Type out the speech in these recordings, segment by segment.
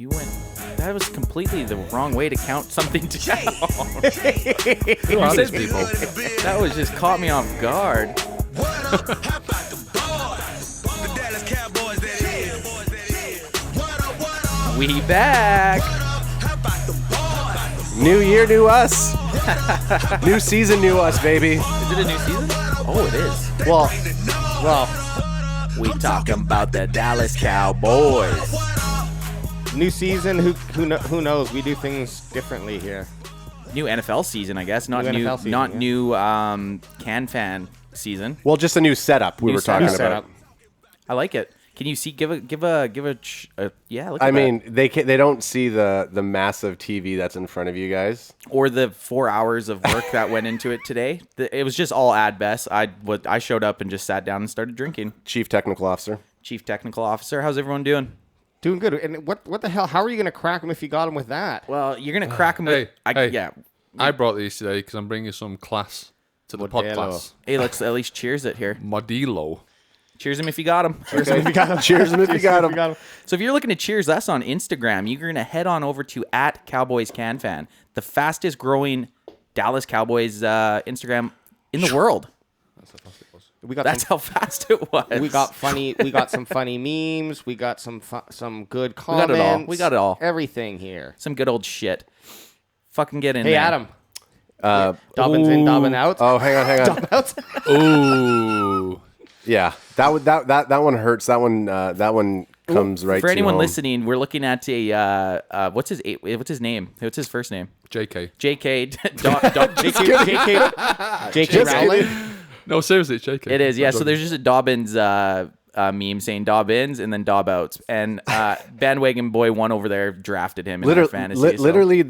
That was completely the wrong way to count something down. Who are these people? That was just caught me off guard. What up? How about the boys? The Dallas Cowboys, that is. What up? We back. What up? How about the boys? New year, new us. New season, new us, baby. Is it a new season? Oh, it is. Well, We talking about the Dallas Cowboys. New season. Who knows? We do things differently here. New NFL season, I guess. Not New new, NFL season, not yeah. new Can Fan season. well, just a new setup we New were talking setup. about. I like it. Can you see? Give a yeah. Look at I that. mean, they don't see the massive TV that's in front of you guys. Or the 4 hours of work that went into it today. It was just all ad best. I showed up and just sat down and started drinking. Chief Technical Officer. Chief Technical Officer, how's everyone doing? Doing good. And what the hell? How are you gonna crack them if you got them with that? Well, you're gonna crack them with. Yeah. I brought these today because I'm bringing some class to the Modelo. podcast. Hey, let's at least cheers it here. Modelo. Cheers them if you got them. Cheers if you got them. So if you're looking to cheers us on Instagram, you're going to head on over to @CowboysCanFan, the fastest growing Dallas Cowboys Instagram in the world. That's how fast it was. We got some funny memes. We got some good got comments. it all. We got it all. Everything here. Some good old shit. Fucking get in Hey, there. Adam. Dobbins in, Dobbin out. Oh, hang on. Ooh. Yeah, that one hurts. That one comes right. For to anyone home. listening, we're looking at a what's his name? What's his first name? JK. JK. J.K. Rowling. No, seriously, it's JK. It is, yeah. So there's just a Dobbins meme saying Dobbins and then Dobbouts. And Bandwagon Boy one over there drafted him in our fantasy. Literally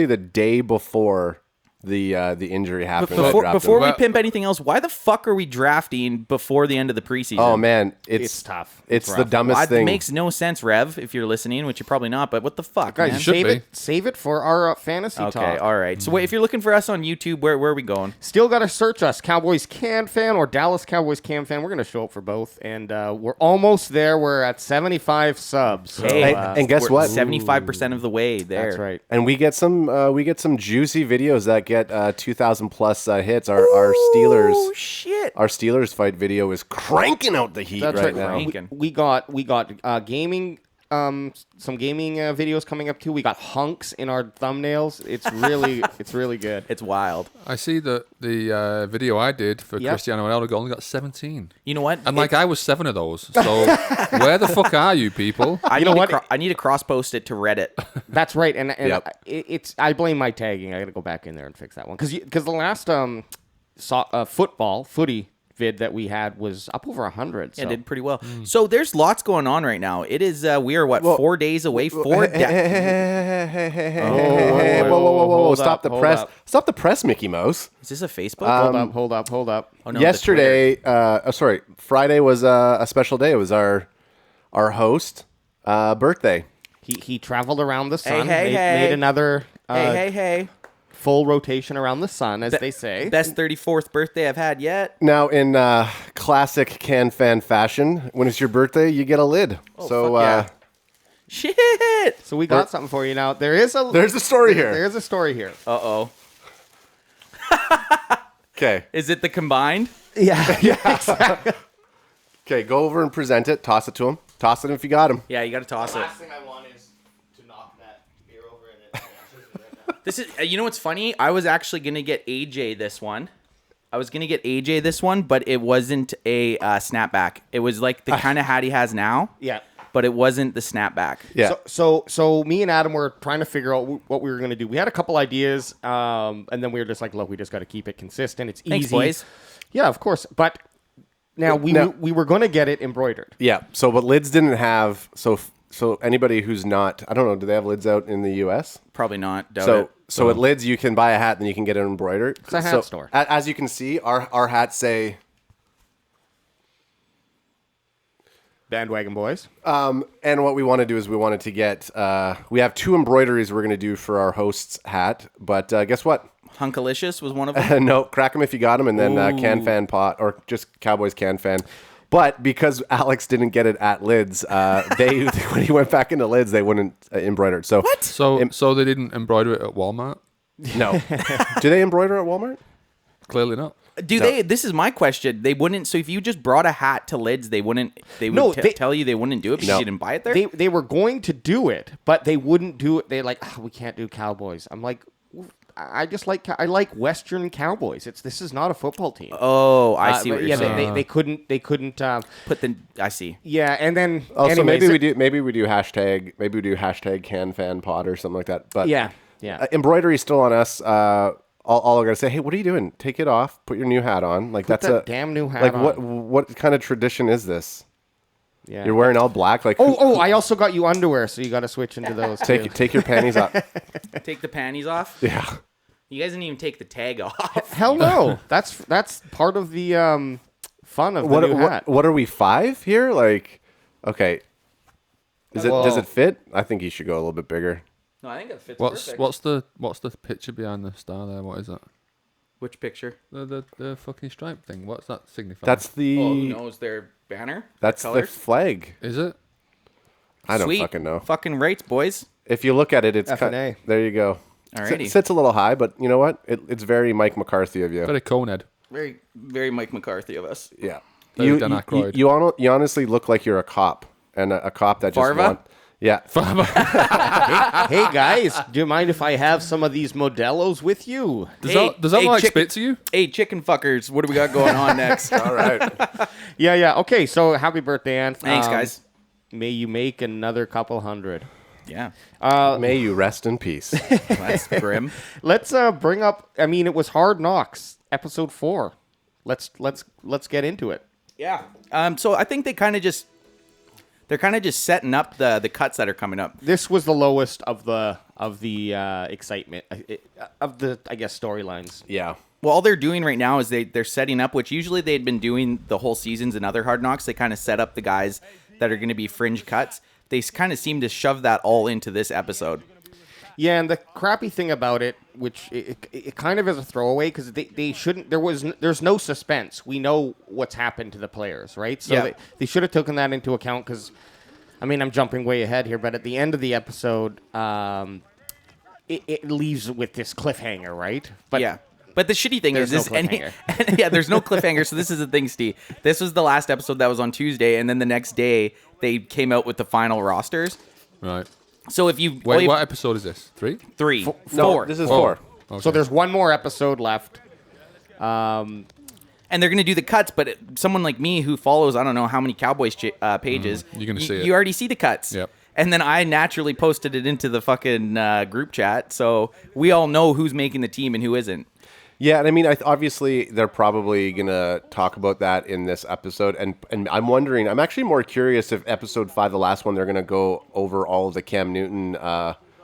the day before the injury happened. Before we pimp anything else, why the fuck are we drafting before the end of the preseason? Oh man, It's tough. It's the rough. dumbest It thing. makes no sense, Rev, if you're listening, which you're probably not, but what the fuck, Guys, man? should save it for our fantasy Okay, talk. all right. So wait, if you're looking for us on YouTube, where are we going? Still got to search us, Cowboys Can Fan or Dallas Cowboys Can Fan. We're going to show up for both, and we're almost there. We're at 75 subs. So, Hey, and guess we're what? 75% of the way there. that's right. And we get some juicy videos that get 2,000 plus hits. Our Steelers. Oh shit! Our Steelers fight video is cranking out the heat That's right right. now. Ranking. We got gaming, some gaming videos coming up too. We got hunks in our thumbnails. It's really good. It's wild. I see that the video I did for Yep. Cristiano Ronaldo only got 17. You know what? And I was 7 of those. So where the fuck are you people? I You know need what? to I need to cross post it to Reddit. That's right. And Yep. it's I blame my tagging. I got to go back in there and fix that one because the last footy vid that we had was up over 100. So. It did pretty well. So there's lots going on right now. It is we are 4 days away. Whoa! Hold Stop up, the hold press! up. Stop the press, Mickey Mouse. Is this a Facebook? Hold up. Oh, no, Yesterday, Friday was a special day. It was our host birthday. He traveled around the sun. Hey. Made another Hey. full rotation around the sun, as they say. Best 34th birthday I've had yet. Now, in classic Can Fan fashion, when it's your birthday, you get a lid. So fuck yeah. Shit. So we got something for you now. There's there's a story here. There's a story here. Uh-oh. Okay. Is it the combined? Yeah. Exactly. Okay, go over and present it. Toss it to him. Toss it if you got him. Yeah, you got to toss it. thing I want is to knock that beer over in it. This is you know what's funny? I was actually going to get AJ this one. But it wasn't a snapback. It was like the kind of hat he has now. Yeah. But it wasn't the snapback. Yeah. So me and Adam were trying to figure out what we were going to do. We had a couple ideas, and then we were just like, look, we just got to keep it consistent. It's Thanks, easy. boys. Yeah, of course. But now we were going to get it embroidered. Yeah. So, but lids didn't have. So anybody who's not, I don't know, do they have lids out in the U.S.? Probably not. Doubt it. So at lids, you can buy a hat and you can get it embroidered. It's a hat store. As you can see, our hats say. Bandwagon boys. And what we want to do is we wanted to get. We have 2 embroideries we're going to do for our host's hat, but guess what? Hunkalicious was one of them. No, crack them if you got them, and then Can Fan pot or just Cowboys Can Fan. But because Alex didn't get it at Lids, they when he went back into Lids, they wouldn't embroider it. So what? So they didn't embroider it at Walmart? No. Do they embroider at Walmart? Clearly not. Do they? This is my question. They wouldn't. So if you just brought a hat to Lids, they wouldn't. They would tell you they wouldn't do it because you didn't buy it there. They were going to do it, but they wouldn't do it. They're like, we can't do Cowboys. I'm like, I like Western Cowboys. This is not a football team. Oh, I see what you're saying. They couldn't Put the. I see. Yeah, and then so maybe we do hashtag #CanFanPod or something like that. But yeah. Embroidery's still on us. All I gotta say, hey, what are you doing? Take it off. Put your new hat on. Like Put that's that a damn new hat on. What kind of tradition is this? Yeah. You're wearing all black. Like I also got you underwear, so you got to switch into those. take your panties off. Take the panties off. Yeah. You guys didn't even take the tag off. Hell no. That's part of the fun of the new hat. What are we 5 here? Like, okay. Does it fit? I think you should go a little bit bigger. No, I think it fits perfect. What's the picture behind the star there? What is that? Which picture? The fucking stripe thing. What's that signify? That's the. Oh, who knows their banner? That's the flag. Is it? I don't Sweet. fucking know. Fucking rates, boys. If you look at it, it's F&A. there you go. Alrighty. It sits a little high, but you know what? It's very Mike McCarthy of you. Very Conehead. Very, very Mike McCarthy of us. Yeah. Very Dan Aykroyd. You honestly look like you're a cop, and a cop that just Farva? Yeah. Hey guys, do you mind if I have some of these Modelos with you? Does that look like spit to you? Hey, chicken fuckers, what do we got going on next? All right. Yeah. Okay, so happy birthday, Anth. Thanks, guys. May you make another couple hundred. Yeah. May you rest in peace. That's grim. Let's bring up. I mean, it was Hard Knocks, episode 4. Let's get into it. Yeah. So I think they're kind of just setting up the cuts that are coming up. This was the lowest of the excitement of the, I guess, storylines. Yeah. Well, all they're doing right now is they're setting up, which usually they'd been doing the whole seasons in other Hard Knocks. They kind of set up the guys that are going to be fringe cuts. They kind of seem to shove that all into this episode. Yeah, and the crappy thing about it, which it kind of is a throwaway, because they shouldn't. There's no suspense. We know what's happened to the players, right? So Yeah. they should have taken that into account. Because, I mean, I'm jumping way ahead here, but at the end of the episode, it leaves with this cliffhanger, right? But Yeah. But the shitty thing is, there's no cliffhanger. yeah, there's no cliffhanger. So this is the thing, Steve. This was the last episode that was on Tuesday, and then the next day they came out with the final rosters. Right. So if you Wait, what episode is this? 3? 3, 4, No, this is 4. Okay. So there's one more episode left. and they're gonna do the cuts. But someone like me who follows, I don't know how many Cowboys pages, You're gonna see it. You already see the cuts. Yep. And then I naturally posted it into the fucking group chat, so we all know who's making the team and who isn't. Yeah, and I mean, obviously they're probably gonna talk about that in this episode, and I'm wondering. I'm actually more curious if episode 5, the last one, they're gonna go over all of the Cam Newton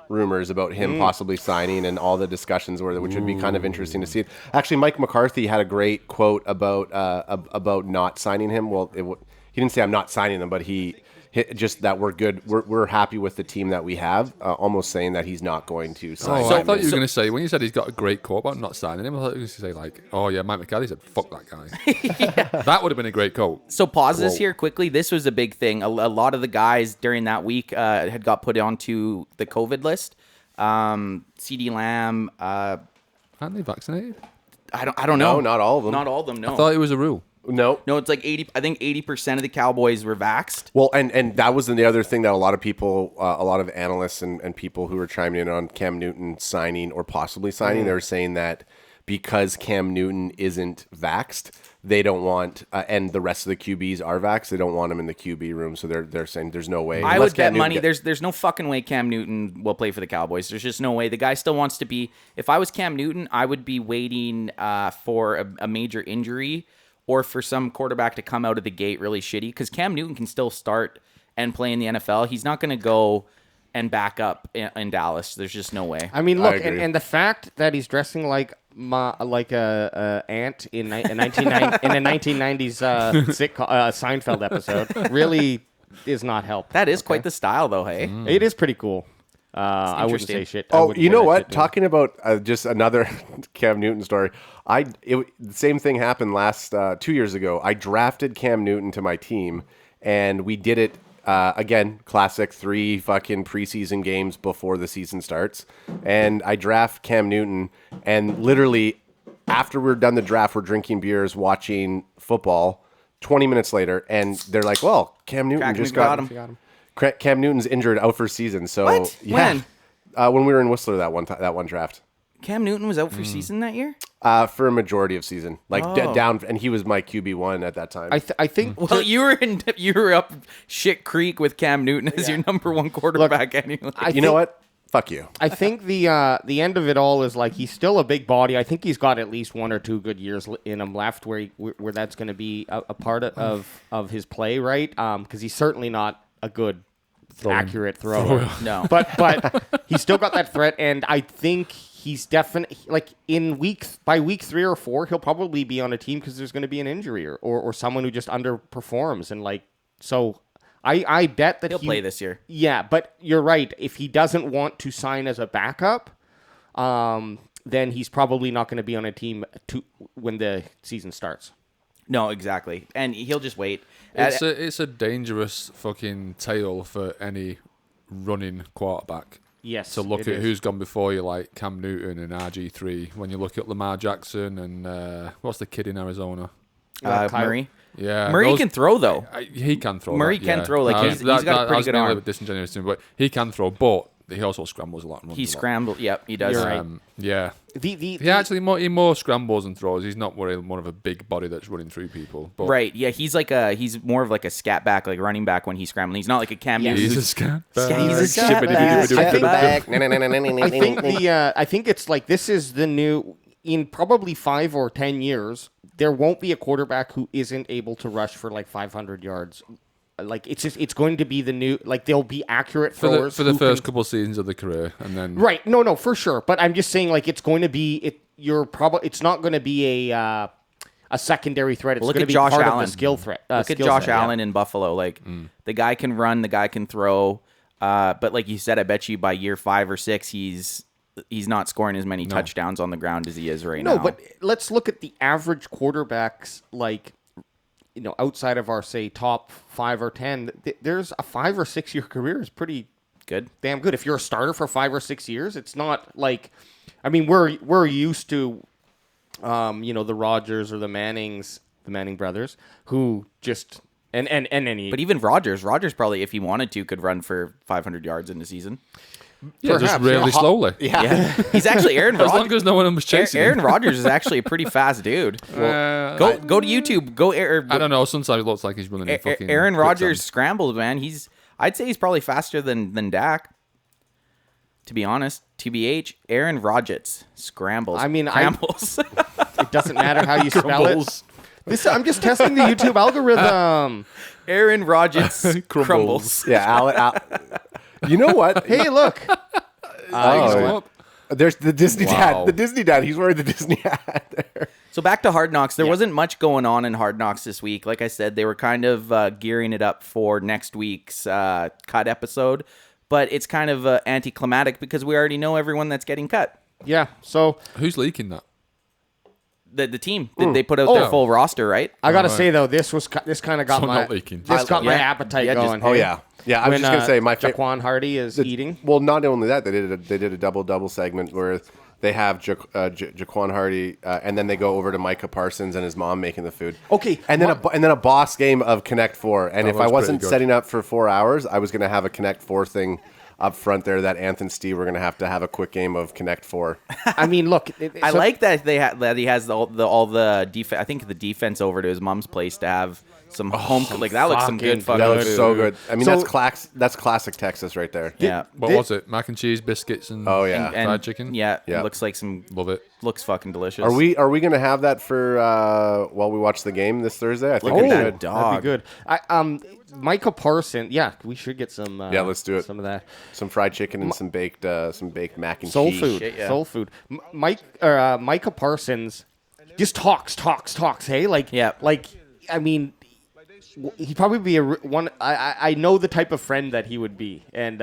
rumors about him possibly signing and all the discussions which would be kind of interesting to see. Actually, Mike McCarthy had a great quote about not signing him. Well, he didn't say I'm not signing him, but he just that we're good. We're happy with the team that we have. Almost saying that he's not going to sign. I thought you were going to say, when you said he's got a great quote about not signing him, I thought you were going to say, like, oh yeah, Mike McCarthy said, fuck that guy. That would have been a great quote. So pause this here quickly. This was a big thing. A lot of the guys during that week had got put onto the COVID list. CD Lamb. Aren't they vaccinated? I don't know. No, not all of them. Not all of them. No. I thought it was a rule. No. No, it's like 80. I think 80% of the Cowboys were vaxxed. Well, and that was the other thing that a lot of people, a lot of analysts and people who were chiming in on Cam Newton signing or possibly signing, they were saying that because Cam Newton isn't vaxxed, they don't want, and the rest of the QBs are vaxxed, they don't want him in the QB room. So they're saying there's no way. I unless would Cam bet money. Newton There's no fucking way Cam Newton will play for the Cowboys. There's just no way. The guy still wants to be. If I was Cam Newton, I would be waiting for a major injury or for some quarterback to come out of the gate really shitty, because Cam Newton can still start and play in the NFL. He's not going to go and back up in Dallas. There's just no way. I mean, look, agree. and the fact that he's dressing like a ant in a 1990s Seinfeld episode really is not help. That is quite the style, though. Hey, It is pretty cool. I wouldn't say interesting. shit. I Oh, wouldn't you say know that what? shit to him. Talking about just another Cam Newton story. The same thing happened last 2 years ago. I drafted Cam Newton to my team, and we did it again. Classic 3 fucking preseason games before the season starts, and I draft Cam Newton, and literally after we're done the draft, we're drinking beers, watching football. 20 minutes later, and they're like, "Well, Cam Newton Crack, just we got got him. Cam Newton's injured out for season." So What? yeah. When we were in Whistler that one draft. Cam Newton was out for season that year? For a majority of season, like down, and he was my QB1 at that time. I think Well, you were up shit creek with Cam Newton as your number one quarterback anyway. you know what? Fuck you. I think the end of it all is like he's still a big body. I think he's got at least 1 or 2 good years in him left where that's going to be a part of his play, right? Because he's certainly not a good accurate thrower. No. But he's still got that threat, and I think he's definitely like by week 3 or 4 he'll probably be on a team because there's going to be an injury or someone who just underperforms, and like so. I bet that He'll play this year. Yeah, but you're right. If he doesn't want to sign as a backup, then he's probably not going to be on a team when the season starts. No, exactly. And he'll just wait. It's a dangerous fucking tale for any running quarterback. Yes, To look it at is. who's gone before you, like Cam Newton and RG3. When you look at Lamar Jackson and what's the kid in Arizona? Kyle. Murray. Yeah, Murray can throw, though. He can throw. Murray that, can yeah. throw, like, he's got a pretty good I arm. was a bit disingenuous to him, but he can throw. But he also scrambles a lot. And runs He a lot. scrambled. Yep, he does. You're right. Yeah. He Actually he more scrambles and throws. He's not more of a big body that's running through people. But Right. Yeah, he's more of like a scat back, like running back when he's scrambling. He's not like a Cam Newton. He's a who's- scat. He's a scat back. I think it's like this is the new in probably 5 or 10 years. There won't be a quarterback who isn't able to rush for like 500 yards. Like it's going to be the new like they'll be accurate throwers for the who first can- couple of seasons of the career, and then Right. No, for sure. But I'm just saying like it's going to be it's not going to be a secondary threat. It's Look going to at be Josh part Allen. of the skill threat. Look at skill Josh set, yeah. Allen in Buffalo. Like the guy can run, the guy can throw. But like you said, I bet you by year 5 or 6, he's not scoring as many touchdowns on the ground as he is right now. No, but let's look at the average quarterbacks, like, outside of our, say, top 5 or 10. There's a 5 or 6 year career is pretty good. damn good. If you're a starter for 5 or 6 years, it's not like, I mean, we're used to, the Rodgers or the Manning brothers, who just and any. But even Rodgers probably, if he wanted to, could run for 500 yards in the season. yeah, just Perhaps, really yeah. slowly. Yeah, he's actually Aaron As long Rodgers. as no one was chasing Aaron him. Rodgers is actually a pretty fast dude. Go to YouTube. I don't know. Sometimes it looks like he's running in fucking Aaron quicksand. Rodgers scrambled, man. I'd say he's probably faster than Dak. To be honest, TBH, Aaron Rodgers scrambles. I mean, scrambles. it doesn't matter how you spell it. I'm just testing the YouTube algorithm. Aaron Rodgers crumbles. Yeah, you know what? Hey, look. Oh, there's the Disney Wow. dad. The Disney dad. He's wearing the Disney hat there. So back to Hard Knocks. There wasn't much going on in Hard Knocks this week. Like I said, they were kind of gearing it up for next week's cut episode. But it's kind of anticlimactic because we already know everyone that's getting cut. Yeah, so Who's leaking that? The team, they put out their full roster, right? I gotta say though, this kind of got So my not leaking. this got my Yeah. appetite Yeah, just- going. Oh hey? yeah. I was When, just gonna say my favorite. Jaquan Hardy is eating. Well, not only that, they did a double segment where they have Jaquan Hardy, and then they go over to Micah Parsons and his mom making the food. Okay, and then a boss game of Connect 4. And That if I was wasn't pretty good. setting up for 4 hours, I was gonna have a Connect 4 thing up front there. That Anth and Steve were gonna have to have a quick game of Connect 4. I mean, look, I like that that he has all the defense. I think the defense over to his mom's place to have some home. Like that looks some good fucking fucking That looks food. so good. I mean, So- that's classic Texas right there. Yeah. What was it? Mac and cheese, biscuits, and Oh, yeah. And- fried chicken. Yeah, Yeah. It looks like some. Love it. Looks fucking delicious. Are we gonna have that for while we watch the game this Thursday? I think Look we at that should. dog. that'd be good. Micah Parsons. Yeah, we should get some. Yeah, let's do it. Some of that Some fried chicken and some baked mac and soul cheese. food. Shit, yeah. Soul food. Micah Parsons just talks. Hey, like Yeah. like I mean, he'd probably be one. I know the type of friend that he would be, and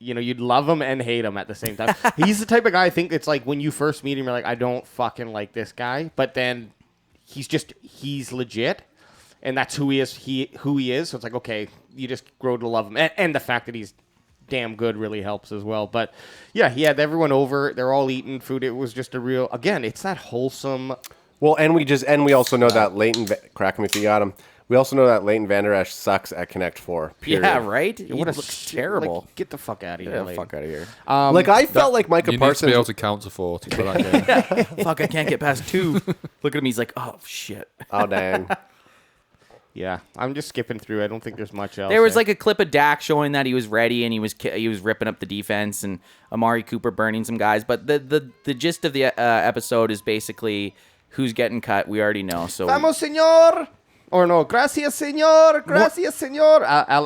you'd love him and hate him at the same time. He's the type of guy I think it's like when you first meet him, you're like, I don't fucking like this guy, but then he's legit, and that's who he is. Who he is. So it's like, okay, you just grow to love him, and the fact that he's damn good really helps as well. But yeah, he had everyone over. They're all eating food. It was just a real. Again, it's that wholesome. Well, and we also know that Leighton, crack him if you got him. We also know that Leighton Vander Esch sucks at Connect 4. Period. Yeah, right? He What a looks terrible. Like, get the fuck out of here. Get the Leighton. fuck out of here. I felt like Micah You need to Parsons. be able to count to 4 to play that game. Fuck, I can't get past 2. Look at him. He's like, oh, shit. Oh, dang. Yeah, I'm just skipping through. I don't think there's much else. There was like a clip of Dak showing that he was ready and he was ripping up the defense and Amari Cooper burning some guys. But the gist of the episode is basically who's getting cut. We already know. So Vamos, señor. Or no, gracias, señor. Gracias, señor.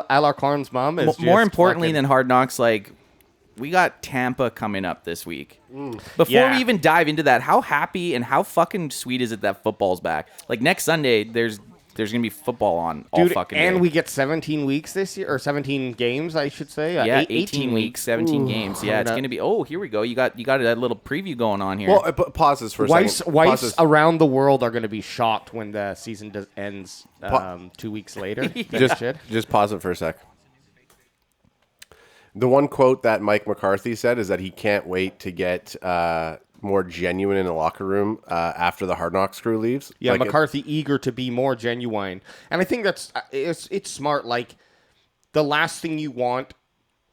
Alarcon's mom is more just importantly fucking- than Hard Knocks, like, we got Tampa coming up this week. Before Yeah. we even dive into that, how happy and how fucking sweet is it that football's back? Like, next Sunday, there's going to be football on all Dude, fucking and day. we get 17 weeks this year, or 17 games, I should say. Yeah, 18 weeks, 17 games. Yeah, it's that- going to be. Oh, here we go. You got a little preview going on here. Well, pause this for a second. Wives Pause this. around the world are going to be shocked when the season ends 2 weeks later. Just pause it for a sec. The one quote that Mike McCarthy said is that he can't wait to get more genuine in the locker room after the Hard Knocks crew leaves. Yeah, Like, McCarthy eager to be more genuine, and I think that's it's smart. Like the last thing you want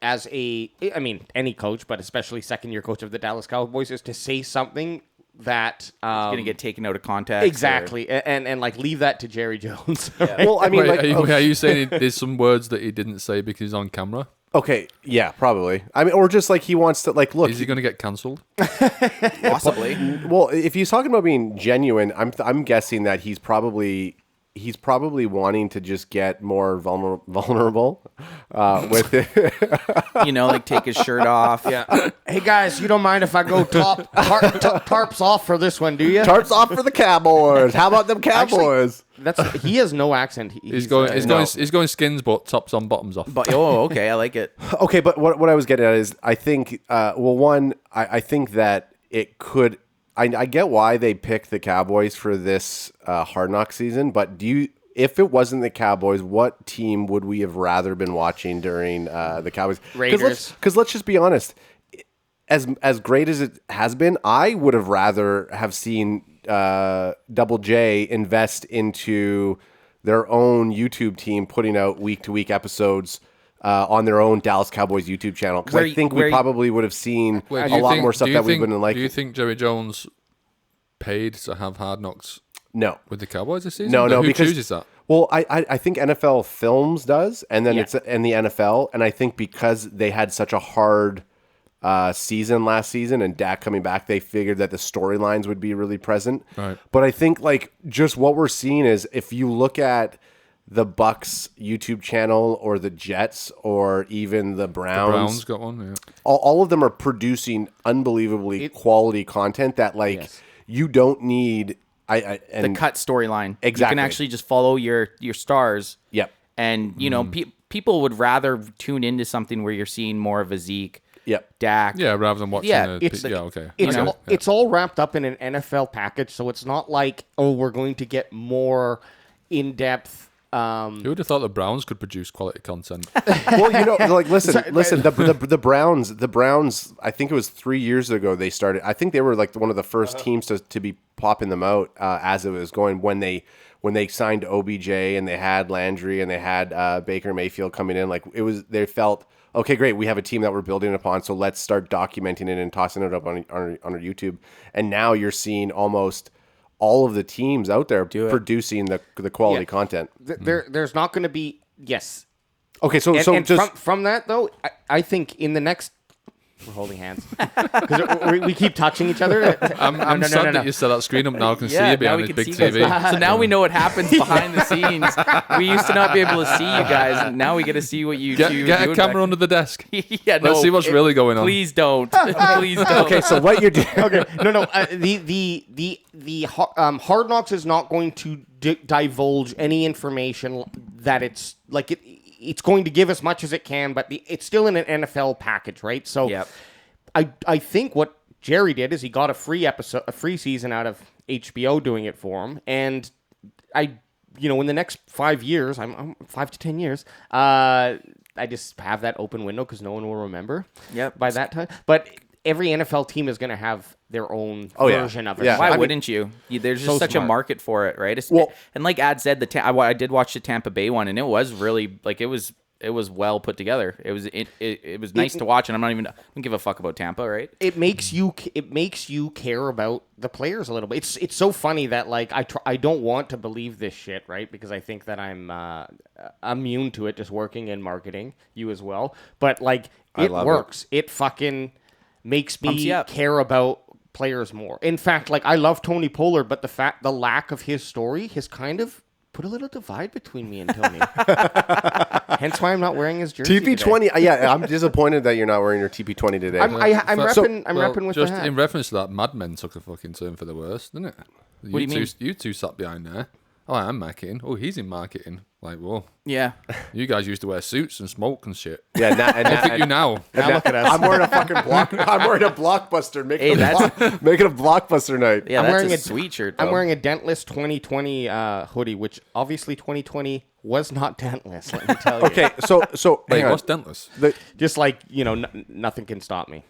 as any coach, but especially second-year coach of the Dallas Cowboys, is to say something that going to get taken out of context. exactly, and like leave that to Jerry Jones. Well, I mean, Wait, like, are you saying there's some words that he didn't say because he's on camera? okay, yeah, probably. I mean, or just like he wants to, like, look. Is he going to get cancelled? Possibly. Well, if he's talking about being genuine, I'm guessing that he's probably wanting to just get more vulnerable with it. Like take his shirt off. Yeah. Hey guys, you don't mind if I go tarps off for this one, do you? Tarps off for the Cowboys. How about them Cowboys? He has no accent. He's going skins, but tops on, bottoms off. But okay, I like it. Okay, but what I was getting at is I think, I think that it could. I get why they picked the Cowboys for this Hard Knock season, but if it wasn't the Cowboys, what team would we have rather been watching during the Cowboys? Raiders. Because let's just be honest, as great as it has been, I would have rather have seen Double J invest into their own YouTube team, putting out week-to-week episodes on their own Dallas Cowboys YouTube channel. Because I think we probably would have seen a lot more stuff that we wouldn't like. Do you think Jerry Jones paid to have Hard Knocks No. with the Cowboys this season? No, Who because chooses that? Well, I think NFL Films does, and then it's in the NFL, and I think because they had such a hard season last season, and Dak coming back, they figured that the storylines would be really present. Right. But I think like just what we're seeing is if you look at the Bucs YouTube channel or the Jets or even the Browns got one. Yeah. all of them are producing unbelievably quality content that like you don't need. The cut storyline. Exactly. You can actually just follow your stars. Yep. And people would rather tune into something where you're seeing more of a Zeke, Yep. Dak. Yeah, rather than watching. Yeah, Okay. It's all wrapped up in an NFL package, so it's not like, we're going to get more in-depth. Who would have thought the Browns could produce quality content? Well, like listen. The Browns. I think it was 3 years ago they started. I think they were like one of the first teams to be popping them out as it was going when they signed OBJ and they had Landry and they had Baker Mayfield coming in. Like they felt okay, great. We have a team that we're building upon, so let's start documenting it and tossing it up on our YouTube. And now you're seeing almost all of the teams out there producing the quality content. There's not going to be Okay, so and just from that though, I think in the next. We're holding hands because we keep touching each other. I'm sad that you set that screen up now. I can see you now behind we this can big see TV. guys. So now we know what happens behind the scenes. We used to not be able to see you guys, and now we get to see what you do. Get a camera under the desk. Yeah, Let's see what's really going on. Please don't. Please don't. okay. So what you're doing? Okay, no. The Hard Knocks is not going to divulge any information that it's like it's going to give as much as it can, but it's still in an NFL package, right? So Yep. I think what Jerry did is he got a free season out of HBO doing it for him, and in the next 5 years, I'm 5 to 10 years, I just have that open window because no one will remember. Yep. By that time, but every NFL team is going to have their own version of it. Yeah. Why wouldn't you? There's just so such smart. a market for it, right? And like Ad said, I did watch the Tampa Bay one, and it was really like it was well put together. It was nice to watch, and I don't give a fuck about Tampa, right? It makes you care about the players a little bit. It's so funny that like I don't want to believe this shit, right? Because I think that I'm immune to it, just working in marketing. You as well, but like it works. It fucking makes me care about players more. In fact, like I love Tony Pollard, but the lack of his story has kind of put a little divide between me and Tony. Hence why I'm not wearing his jersey. TP20. Yeah, I'm disappointed that you're not wearing your TP20 today. I'm repping with just the hat. in reference to that, Mad Men took a fucking turn for the worse, didn't it? What do you mean? You two sat behind there. Oh, I'm marketing. Oh, he's in marketing. Like, whoa. Yeah. You guys used to wear suits and smoke and shit. Yeah, Look at you now. Now look at us. I'm wearing a fucking I'm wearing a blockbuster. Make it a blockbuster night. Yeah, I'm that's wearing a a sweet shirt. I'm though. wearing a Dentless 2020 hoodie, which obviously 2020 was not dentless. Let me tell you. Okay, so Wait, hang on. what's dentless? Just like nothing can stop me.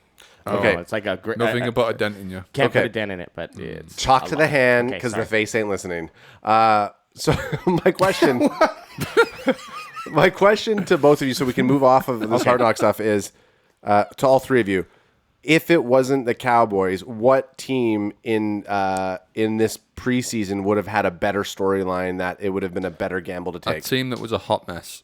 Okay. It's like a great. Nothing but a dent in you. Can't Okay. put a dent in it, but it's Chalk to the hand Okay, because the sorry. face ain't listening. So my question, my question to both of you, so we can move off of this Hard Knock stuff, is to all three of you: if it wasn't the Cowboys, what team in this preseason would have had a better storyline that it would have been a better gamble to A take? team that was a hot mess.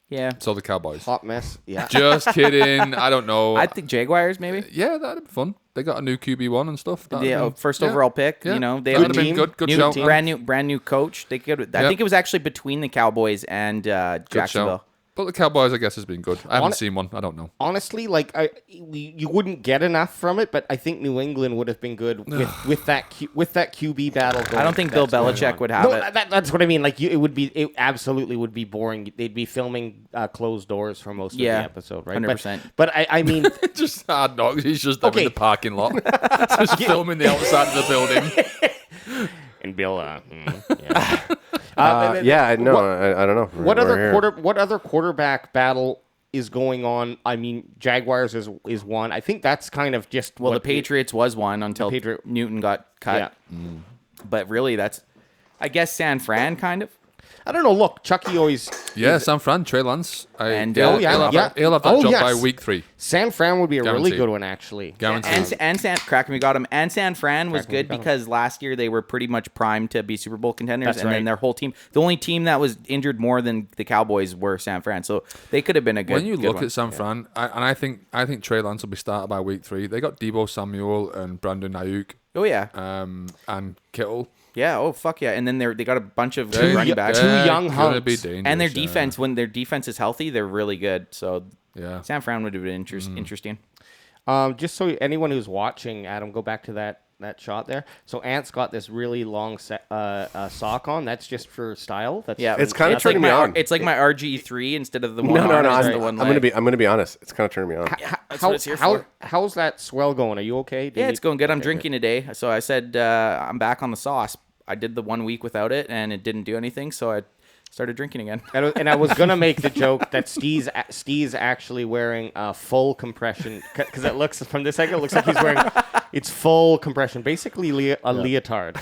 Yeah. So the Cowboys. hot mess. Yeah. Just kidding. I don't know. I think Jaguars maybe. Yeah, that'd be fun. They got a new QB1 and stuff. That'd Yeah, been- first yeah. overall pick. Yeah. You know, they That'd have have a been good. Good new shout. brand new coach. They could. I think it was actually between the Cowboys and Good shout. Jacksonville. But the Cowboys, I guess, has been good. I haven't Hon- seen one. I don't know. Honestly, like you wouldn't get enough from it, but I think New England would have been good with that QB battle. Going, I don't think Bill that's going Belichick on. would have No, it. that's what I mean. Like it absolutely would be boring. They'd be filming closed doors for most of the episode, right? 100%. But I mean, Just Hard Knocks. He's just up in Okay. the parking lot. Just filming the outside of the building. and Bill, I don't know. What We're other here. What other quarterback battle is going on? I mean, Jaguars is one. I think that's kind of just Well, what the Patriots was one until Newton got cut. Yeah. But really, that's, I guess, San Fran kind of. I don't know. Look, Chucky always. Yeah, San Fran, Trey Lance. And, he'll, oh, yeah, he'll have yeah. he'll have that Oh, job yes. by week 3. San Fran would be a really Guaranteed. good one, actually. Guaranteed. And Crack me got him. And San Fran was good because last year they were pretty much primed to be Super Bowl contenders, That's and then right. their whole team, the only team that was injured more than the Cowboys were San Fran, so they could have been a good. When you good look one. at San Fran, I think Trey Lance will be started by week 3. They got Debo Samuel and Brandon Ayuk, oh yeah, and Kittle. yeah, oh fuck yeah, and then they got a bunch of They- running backs, Two young gonna be hunks. dangerous, and their yeah. defense. When their defense is healthy, they're really good. So Yeah. San Fran would have been interesting. Just so anyone who's watching, Adam, go back to that shot there. So Ant's got this really long sock on. That's just for style. That's Yeah, It's kinda like turning me my on. It's like my RG3 instead of the one. No. arm, it's I'm the one gonna leg. be honest. It's kind of turning me on. That's what it's here for. How's that swell going? Are you okay? Yeah, it's going good. I'm drinking today. So I said I'm back on the sauce. I did the 1 week without it, and it didn't do anything, so I started drinking again. And I was gonna make the joke that Steve's actually wearing full compression because it looks from this angle, it looks like he's wearing it's full compression, basically a leotard.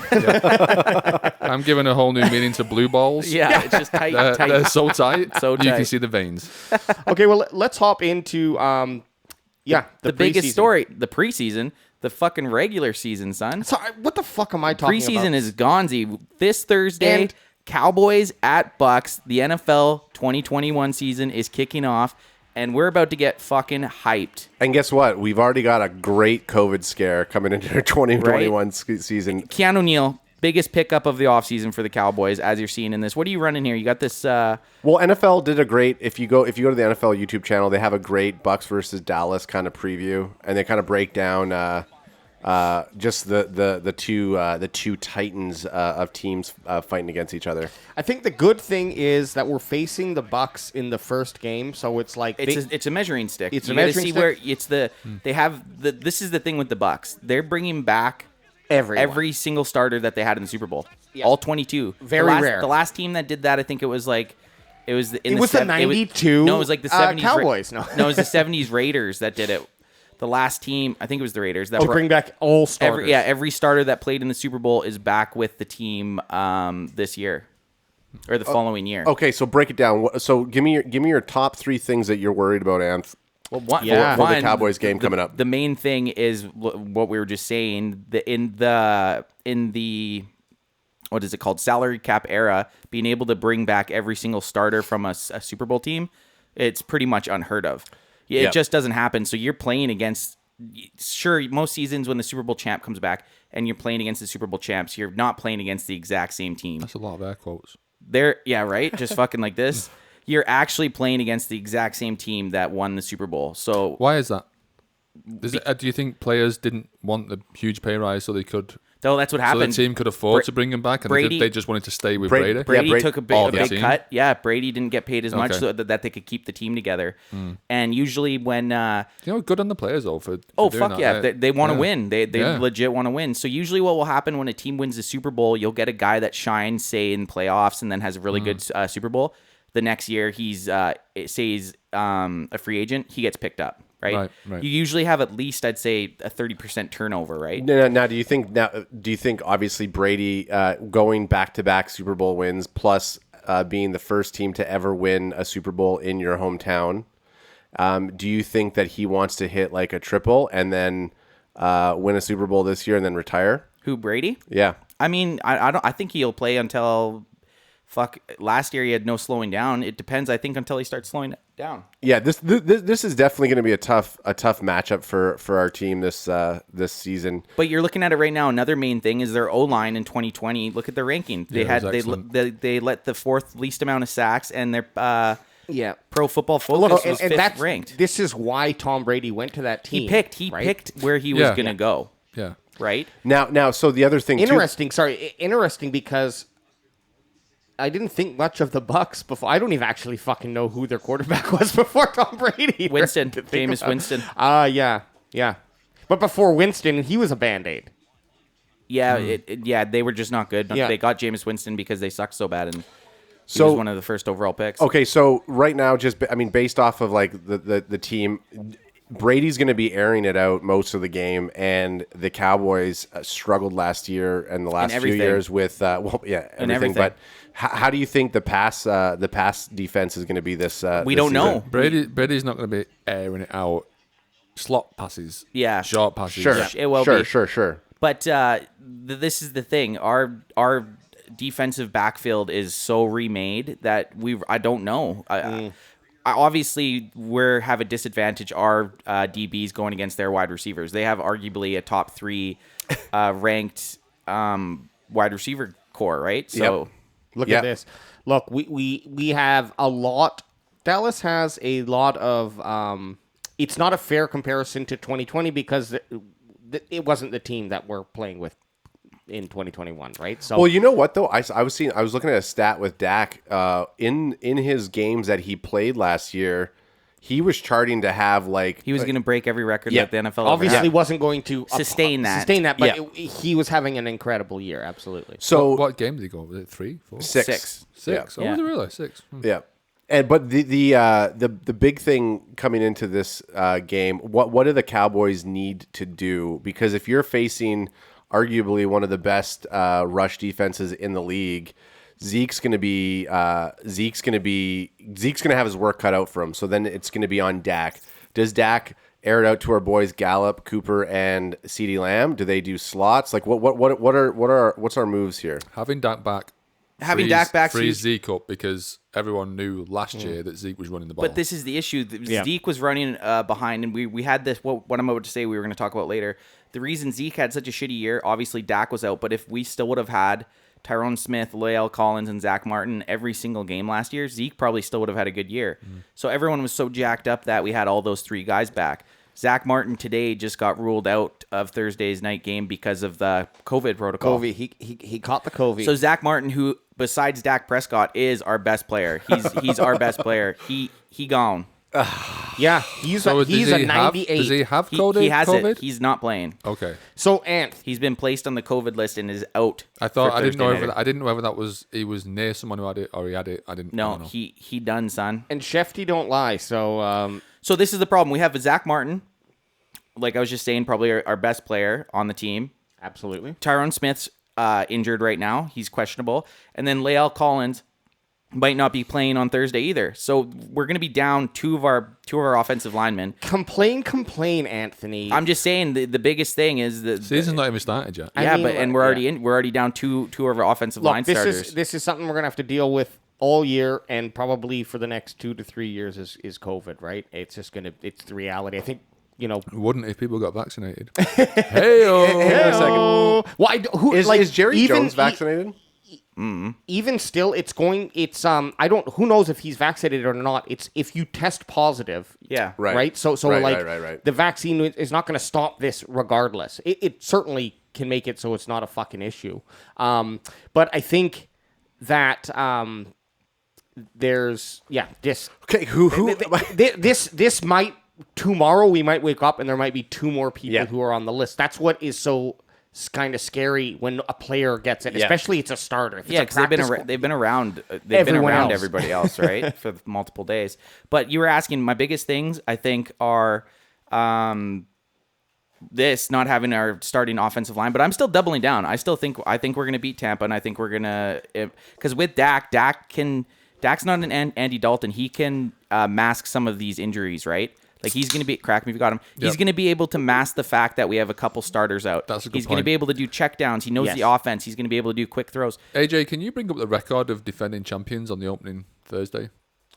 I'm giving a whole new meaning to blue balls. Yeah, it's just tight. They're so tight. So You tight. can see the veins. Okay, well let's hop into The biggest preseason. story, the preseason, the fucking regular season, son. Sorry, what the fuck am I talking about? Preseason is gonzi. This Thursday, And- Cowboys at Bucs. The NFL 2021 season is kicking off, and we're about to get fucking hyped. And guess what? We've already got a great COVID scare coming into our 2021 season. Keanu Neal, biggest pickup of the offseason for the Cowboys, as you're seeing in this. What are you running here? You got this. Well, NFL did a great. If you go to the NFL YouTube channel, they have a great Bucs versus Dallas kind of preview, and they kind of break down just the two titans of teams fighting against each other. I think the good thing is that we're facing the Bucs in the first game, so it's like it's a measuring stick. It's you a gotta measuring see stick. where it's they have this is the thing with the Bucs. They're bringing back Everyone. every single starter that they had in the Super Bowl. Yeah. All 22. Very rare. The last team that did that, I think it was like it was the 92 no, it was like the 70s Cowboys. No, it was the 70s Raiders that did it. The last team, I think it was the Raiders that bring back all starters. every starter that played in the Super Bowl is back with the team this year or the following year. Okay, so break it down. So give me your top 3 things that you're worried about, Anth. Well, for the Cowboys game coming up. The main thing is what we were just saying. In the what is it called, salary cap era, being able to bring back every single starter from a Super Bowl team, it's pretty much unheard of. It just doesn't happen. So you're playing against, sure, most seasons when the Super Bowl champ comes back and you're playing against the Super Bowl champs, you're not playing against the exact same team. That's a lot of air quotes. Yeah, right? Just fucking like this. You're actually playing against the exact same team that won the Super Bowl. So Why is that? Do you think players didn't want the huge pay rise so they could? No, that's what So happened. the team could afford to bring him back, and Brady- they just wanted to stay with Brady- Brady. Brady took a All big, the team? cut. Yeah, Brady didn't get paid as much Okay. so that they could keep the team together. And usually when Good on the players though for oh doing fuck that. yeah, they want to Yeah. win. They Yeah. legit want to win. So usually what will happen when a team wins the Super Bowl, you'll get a guy that shines, say in playoffs, and then has a really good Super Bowl. The next year he's say he's a free agent, he gets picked up. Right? Right. You usually have at least, I'd say, a 30% turnover, right? Now, do you think obviously Brady going back-to-back Super Bowl wins plus being the first team to ever win a Super Bowl in your hometown, do you think that he wants to hit like a triple and then win a Super Bowl this year and then retire? Who, Brady? Yeah. I mean, I think he'll play until last year he had no slowing down. It depends, I think, until he starts slowing down. Yeah, this is definitely going to be a tough matchup for our team this season. But you're looking at it right now. Another main thing is their O-line in 2020. Look at their ranking. They they let the fourth least amount of sacks, and their Pro Football Focus was fifth ranked. This is why Tom Brady went to that team. He picked where he was going to go. Yeah. Right? Now, so the other thing Interesting because I didn't think much of the Bucs before. I don't even actually fucking know who their quarterback was before Tom Brady. Winston, Jameis Winston. Yeah. But before Winston, he was a Band-Aid. Yeah, they were just not good. Yeah. They got Jameis Winston because they sucked so bad, and he So- was one of the first overall picks. Okay, so right now, based off of like the team, Brady's going to be airing it out most of the game, and the Cowboys struggled last year and the last few everything. years with everything. everything. But how do you think the pass defense is going to be this? We this don't know. season? Brady's not going to be airing it out. Slot passes. Yeah. Short passes. Sure, Yeah, it will be. Sure. But this is the thing. Our defensive backfield is so remade that I don't know. Obviously, we have a disadvantage. Our DBs going against their wide receivers. They have arguably a top 3 ranked wide receiver core, right? So Look at this. Look, we have a lot. Dallas has a lot of. It's not a fair comparison to 2020 because it wasn't the team that we're playing with in 2021, right? So Well, you know what though? I was looking at a stat with Dak in his games that he played last year. He was charting to have like he was going to break every record Yeah. that the NFL ever obviously had. wasn't going to Sustain that. but he was having an incredible year. Absolutely. so What game did he go? Was it 3, 4? six. Six. Yeah. Oh, was it really? 6. Yeah. But the big thing coming into this game, what do the Cowboys need to do? Because if you're facing arguably one of the best rush defenses in the league, Zeke's gonna have his work cut out for him. So then it's gonna be on Dak. Does Dak air it out to our boys Gallup, Cooper, and CeeDee Lamb? Do they do slots? Like what's our moves here? Having Dak back. Having Dak back frees Zeke up because everyone knew last year that Zeke was running the ball. But this is the issue. Zeke was running behind, and we had this. What I'm about to say, we were going to talk about later. The reason Zeke had such a shitty year, obviously Dak was out, but if we still would have had Tyrone Smith, Lael Collins, and Zach Martin every single game last year, Zeke probably still would have had a good year. So everyone was so jacked up that we had all those 3 guys back. Zach Martin today just got ruled out of Thursday's night game because of the COVID protocol. He caught the COVID. So Zach Martin, who besides Dak Prescott is our best player, he's our best player. He gone. Yeah, he's a 98. Does he have COVID? He has COVID? it. He's not playing. Okay. So Ant, He's been placed on the COVID list and is out. I thought for I didn't know Thursday whether night. I didn't know whether that was he was near someone who had it or he had it. I don't No, know. he done, son. and Shefty don't lie. So So this is the problem. We have Zach Martin, like I was just saying, probably our best player on the team. absolutely. Tyron Smith's injured right now. He's questionable. And then Lael Collins might not be playing on Thursday either. So we're going to be down two of our offensive linemen. Complain, Anthony. I'm just saying the biggest thing is that Season's not even started yet. yeah, I mean, but we're already down two of our offensive line starters. This is something we're gonna have to deal with all year and probably for the next 2 to 3 years is COVID, right? It's the reality. I think Wouldn't if people got vaccinated. Hey-o. Hang on a second. Oh, well, who Is Jerry even- Jones vaccinated? Even still, I don't. Who knows if he's vaccinated or not? It's if you test positive. Yeah. Right. So Right. the vaccine is not going to stop this regardless. It certainly can make it so it's not a fucking issue. But I think that there's this. Okay, who? This might tomorrow we might wake up and there might be 2 more people Yeah. who are on the list. That's what is so kind of scary when a player gets it, Yeah. especially it's a starter. If it's Yeah, a because they've been practice around Everyone else. everybody else, right, for multiple days. But you were asking, my biggest things I think are this not having our starting offensive line, but I'm still doubling down. I think we're going to beat Tampa, and I think we're going to because with Dak's not an Andy Dalton. He can mask some of these injuries, right? Like he's going to be, crack me if you got him. He's Yep. going to be able to mask the fact that we have a couple starters out. That's a good He's going to point. be able to do checkdowns. He knows Yes. the offense. He's going to be able to do quick throws. AJ, can you bring up the record of defending champions on the opening Thursday?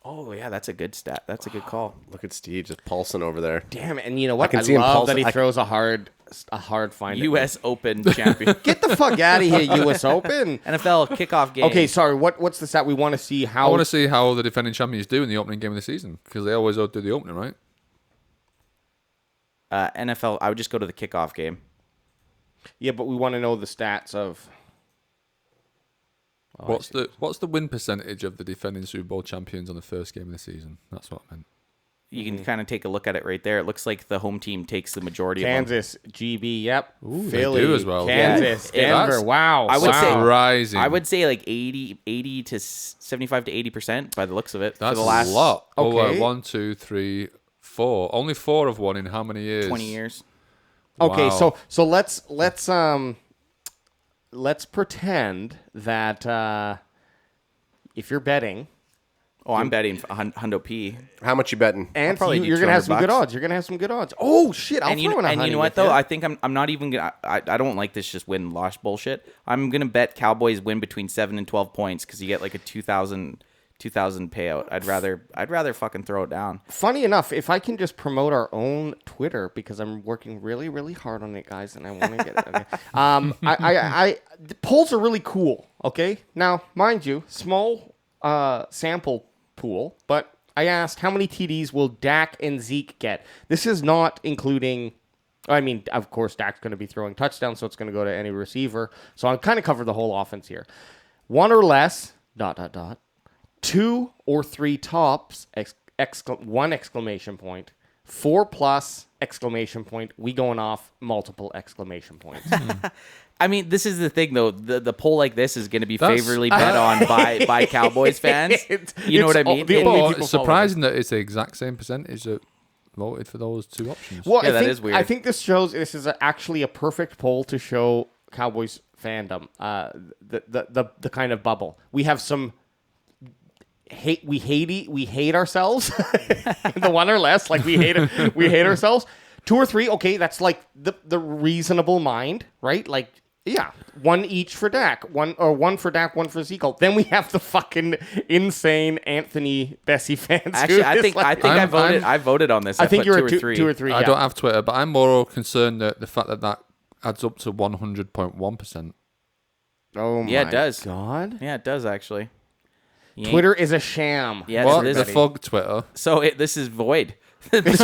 Oh yeah, that's a good stat. That's a good call. Look at Steve just pulsing over there. Damn it! And you know what? can see him love pulsing. that he throws a hard find. U.S. Open champion. Get the fuck out of here, U.S. Open. NFL kickoff game. Okay, sorry. What's the stat? We want to see I how. want to see how the defending champions do in the opening game of the season because they always do the opening, right? NFL. I would just go to the kickoff game. Yeah, but we want to know the stats of. What's the win percentage of the defending Super Bowl champions on the first game of the season? That's what I meant. You can kind of take a look at it right there. It looks like the home team takes the majority of Kansas, GB, yep. Ooh, Philly, they do as well. Kansas, Yeah. Denver. Wow. I would say- wow. Rising. them. I would say like 80 to 75 to 80% by the looks of it That's for the last a lot. Okay. Oh, 1, 2, 3, 4. Only 4 have won in how many years? 20 years. Okay, Wow. so let's pretend that if you're betting, Oh, I'm betting Hundo P. How much you betting? and probably do you're gonna have some good $200. odds. You're gonna have some good odds. Oh shit! I'll And throw in a you honey know what with though? you. I think I'm not even gonna. I don't like this just win loss bullshit. I'm gonna bet Cowboys win between 7 and 12 points because you get like a 2,000 payout. I'd rather fucking throw it down. Funny enough, if I can just promote our own Twitter because I'm working really, really hard on it, guys, and I want to get it. Okay. The polls are really cool. Okay, now mind you, small sample pool, but I asked how many TDs will Dak and Zeke get. This is not including. I mean, of course, Dak's going to be throwing touchdowns, so it's going to go to any receiver. So I'm kind of covered the whole offense here. 1 or less. ... 2 or 3 tops, 1 exclamation point, 4 plus exclamation point. We going off multiple exclamation points. I mean, this is the thing though. The poll like this is going to be That's- favorably bet on by Cowboys fans. You know what I mean? the only But people it's surprising that it's the exact same percentage that voted for those 2 options. Well, Yeah, I that think, is weird. I think this shows this is actually a perfect poll to show Cowboys fandom. The kind of bubble we have some. We hate ourselves. The 1 or less, like we hate ourselves. 2 or 3, okay, that's like the reasonable mind, right? Like, yeah, 1 each for Dak, 1 for Dak, 1 for Zeke. Then we have the fucking insane Anthony Bessie fans. Actually, I think I voted on this. I think put you're 2 at or 3. 2 or 3. I yeah. don't have Twitter, but I'm more concerned that the fact that adds up to 100.1%. Oh my Yeah, it does. God. Yeah, it does actually. You ain't- Twitter is a sham. Yeah, What? it is. The fug Twitter? So this is void. this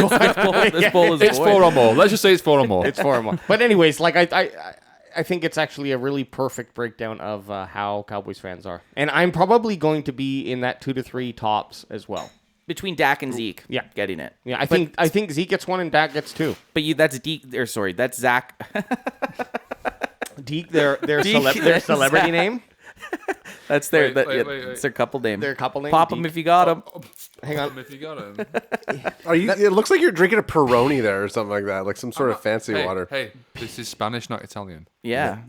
bowl is It's void. 4 or more. Let's just say it's 4 or more. It's 4 or more. But anyways, like I think it's actually a really perfect breakdown of how Cowboys fans are, and I'm probably going to be in that 2 to 3 tops as well. Between Dak and Zeke. Yeah. Getting it. Yeah, I think Zeke gets 1 and Dak gets 2. But that's Zach. Deke, their Deke, celebrity Zach. name. That's their Wait, wait. it's their couple name. Their couple name, Pop them Deke. if you got them. Hang on. If you got him. It looks like you're drinking a Peroni there or something like that, like some sort of fancy water. Hey, this is Spanish, not Italian. Yeah.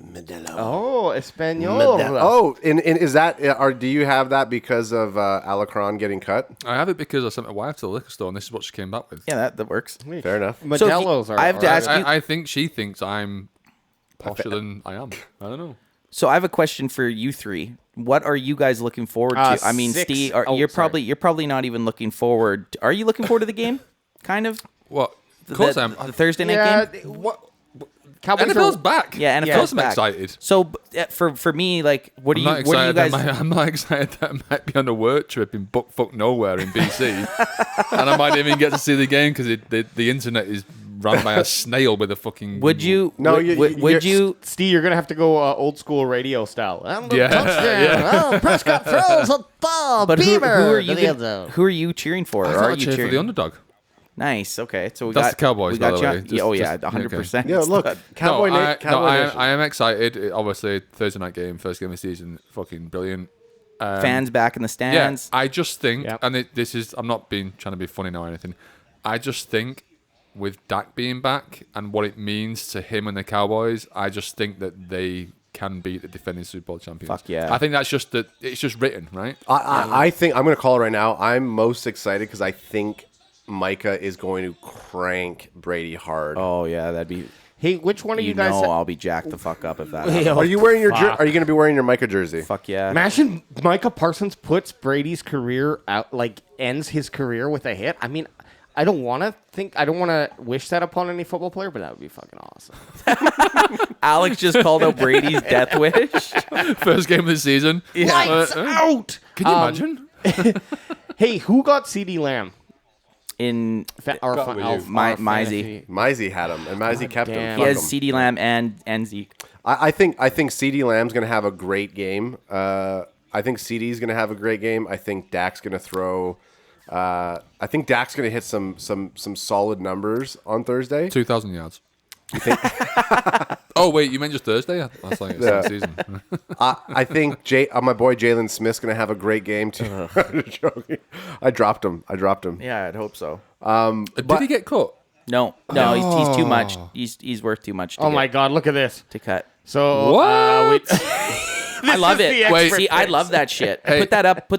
Oh, Espanol. Oh, and is that? Do you have that because of Alacron getting cut? I have it because I sent my wife to the liquor store, and this is what she came back with. Yeah, that works. Fair enough. Modelo's are. I have to ask you. I think she thinks I'm posher than I am. I don't know. So I have a question for you three. What are you guys looking forward to? I mean, 6. Steve, you're sorry. probably not even looking forward. Are you looking forward to the game? Kind of. What? Of course the, I am. The Thursday night game. What? Cowboys NFL's are, back. Yeah, NFL's Of course I'm back. excited. So for me, like, what do you I'm not what do you excited. guys? I'm not excited that I might be on a work trip in fuck nowhere in BC, and I might even get to see the game because the internet is run by a snail with a fucking. Would you? No, would you? Steve, you're gonna have to go old school radio style. Yeah, Oh, Prescott throws a ball. But who are you? to the end zone. Who are you cheering for? I Or thought are I'd you cheer for cheering? the underdog. Nice. Okay. So we That's got the Cowboys, We got by the you. way. Yeah, oh yeah, Just- 100%. Yeah, look, Cowboy Nation. I am excited. Obviously, Thursday night game, first game of the season, fucking brilliant. Fans back in the Yeah, stands. I just think, Yep. and this is, I'm not trying to be funny now or anything. I just think with Dak being back and what it means to him and the Cowboys, I just think that they can beat the defending Super Bowl champions. Fuck yeah. I think that's just that. It's just written, right? I think I'm going to call it right now. I'm most excited because I think Micah is going to crank Brady hard. Oh yeah, that'd be. Hey, which one of you, You guys? know, I'll be jacked the fuck up if that. happens. Are you wearing your? Fuck. Are you going to be wearing your Micah jersey? Fuck yeah. Imagine Micah Parsons puts Brady's career out, like ends his career with a hit. I mean, I don't want to wish that upon any football player, but that would be fucking awesome. Alex just called out Brady's death wish. First game of the season. Lights out. Can you imagine? Hey, who got CeeDee Lamb? In Mizey. Mizey had him, and Mizey kept him. damn. He Fuck has him. CD Lamb and Zeke. I think CeeDee Lamb's going to have a great game. I think CeeDee's going to have a great game. I think Dak's going to throw. I think Dak's going to hit some solid numbers on Thursday. 2,000 yards. Oh wait, you meant just Thursday? I was like, it's Yeah. the season. I think my boy Jalen Smith's going to have a great game too. I'm joking. I dropped him. Yeah, I'd hope so. Did he get cut? No, he's too much. He's worth too much. Oh my God, look at this. To cut. So What? I love is the it. expert See, I picks. love that shit. Hey. Put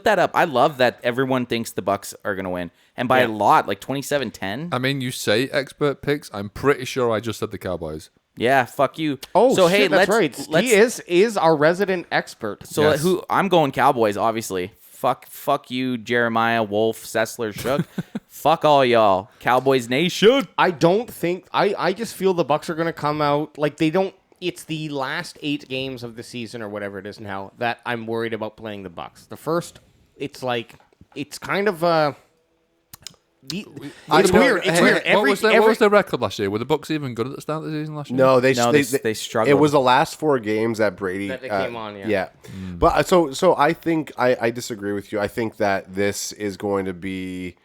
that up. I love that everyone thinks the Bucs are gonna win, and by a lot, like 27-10. I mean, you say expert picks. I'm pretty sure I just said the Cowboys. Yeah, fuck you. Oh, so shit, hey, that's let's, right. He is our resident expert. So Yes. who? I'm going Cowboys, obviously. Fuck you, Jeremiah, Wolf, Sessler, Shook. Fuck all y'all, Cowboys Nation. I don't think I just feel the Bucs are going to come out like they don't. It's the last 8 games of the season or whatever it is now that I'm worried about playing the Bucs. The first, it's kind of it's weird. It's weird. What was their record last year? Were the Bucs even good at the start of the season last year? No, they struggled. It was the last 4 games that Brady That they came on, yeah. Yeah, but so I think I disagree with you. I think that this is going to be.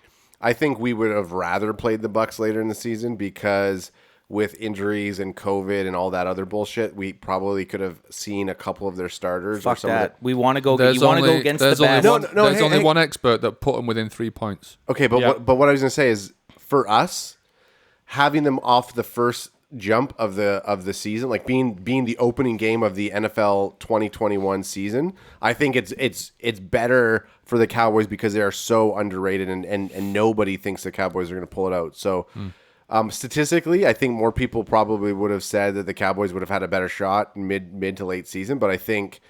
I think we would have rather played the Bucs later in the season because with injuries and COVID and all that other bullshit, we probably could have seen a couple of their starters. Fuck or some that. Of We want to go. There's You want to only- go against the there's best. only one, No, there's hey, only hey. one expert that put them within 3 points. Okay, but Yeah. what I was gonna say is for us having them off the first jump of the season, like being the opening game of the NFL 2021 season, I think it's better for the Cowboys because they are so underrated and nobody thinks the Cowboys are going to pull it out. So statistically, I think more people probably would have said that the Cowboys would have had a better shot mid to late season, but I think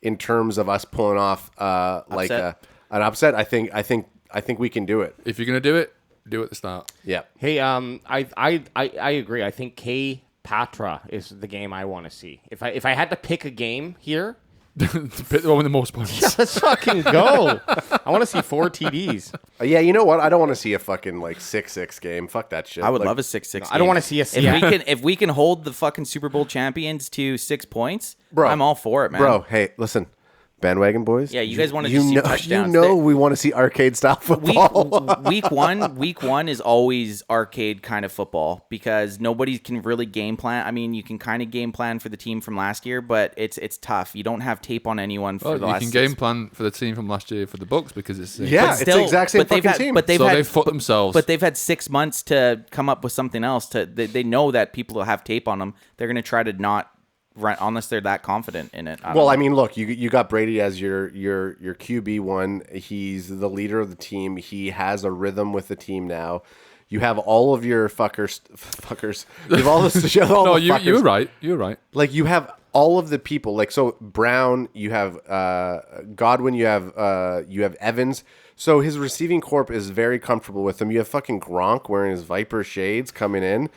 in terms of us pulling off like Upset. an upset, I think we can do it. If you're gonna do it at the start. Yeah. Hey, I agree. I think K Patra is the game I want to see. If I had to pick a game here, The one with the most points. Yeah, let's fucking go. I want to see 4 TDs. Yeah, you know what? I don't want to see a fucking 6-6 game. Fuck that shit. I would love a 6-6. I don't want to see a If we can hold the fucking Super Bowl champions to 6 points, Bro. I'm all for it, man. Bro, hey, listen. Bandwagon boys. Yeah, you guys want to see touchdowns. We want to see arcade style football. Week one is always arcade kind of football because nobody can really game plan. I mean, you can kind of game plan for the team from last year, but it's tough. You don't have tape on anyone for the last. You can game plan for the team from last year for the Bucs because it's yeah, it's the exact same fucking team. But they've fought themselves. But they've had 6 months to come up with something else. They know that people will have tape on them. They're going to try to not run unless they're that confident in it. I mean, look, you got Brady as your QB1. He's the leader of the team. He has a rhythm with the team now. You have all of your fuckers. You have all this. No, you're right. You're right. Like you have all of the people. Like so, Brown. You have Godwin. You have Evans. So his receiving corp is very comfortable with him. You have fucking Gronk wearing his Viper shades coming in.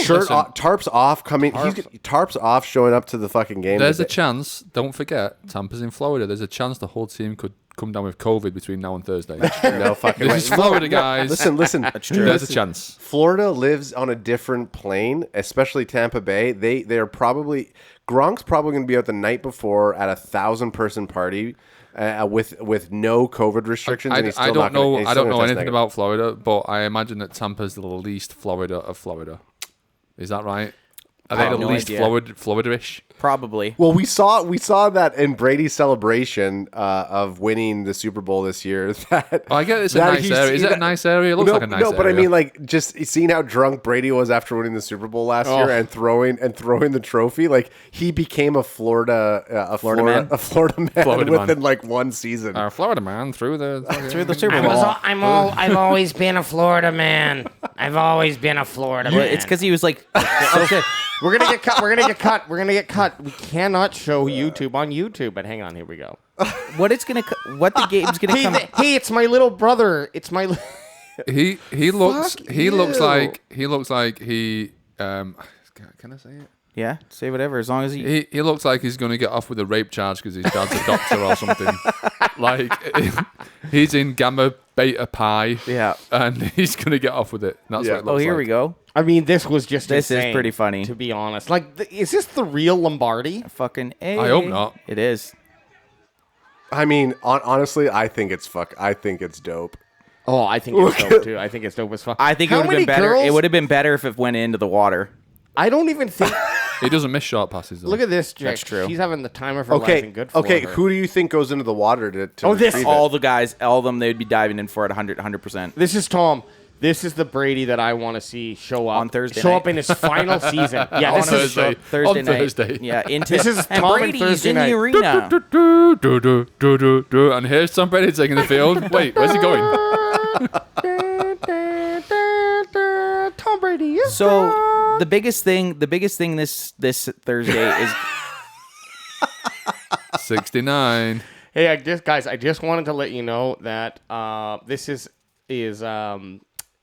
Shirt off, tarps off, tarps off, showing up to the fucking game. There's a chance. Don't forget, Tampa's in Florida. There's a chance the whole team could come down with COVID between now and Thursday. No fucking way. This is Florida, guys. Listen. That's true. There's a chance. Florida lives on a different plane, especially Tampa Bay. They're probably Gronk's probably going to be out the night before at a 1,000-person party. With no COVID restrictions, and he's still I don't know anything negative. about Florida, but I imagine that Tampa's the least Florida of Florida. Is that right? Are they the least Florida-ish? Probably. Well, we saw that in Brady's celebration of winning the Super Bowl this year. That I get it's a nice area. Is it a nice area? It looks like a nice area. No, but I mean, like, just seeing how drunk Brady was after winning the Super Bowl last year and throwing the trophy, like he became a Florida man within like one season. Florida man through the Super Bowl. I've always been a Florida man. I've always been a Florida man. It's because he was like, We're gonna get cut. We cannot show YouTube on YouTube. But hang on, here we go. what the game's gonna come. Hey, it's my little brother. It's my. He looks like he can I say it? Yeah, say whatever as long as he looks like he's going to get off with a rape charge because his dad's a doctor or something. Like he's in Gamma Beta Pi. Yeah, and he's going to get off with it. That's what it looks here like. we go. I mean, this was just this insane, is pretty funny, to be honest. Like, is this the real Lombardi? Fucking A. I hope not. It is. I mean, honestly, I think it's dope. Oh, I think it's dope too. I think it's dope as fuck. I think it would have been better. It would have been better if it went into the water. I don't even think. He doesn't miss short passes, though. Look at this, Jack. That's true. She's having the time of her life and good for her. Who do you think goes into the water to this retrieve all it? the guys, all of them, they'd be diving in for it 100%. This is Tom. This is the Brady that I want to see show up On Thursday Show night. up in his final season. Yeah, this is Thursday night. Thursday. Yeah, into This is and Tom and Brady's Thursday in night. the arena. And here's Tom Brady taking the field. Wait, where's he going? Tom Brady is So the biggest thing this Thursday is 69. Hey, I just wanted to let you know that this is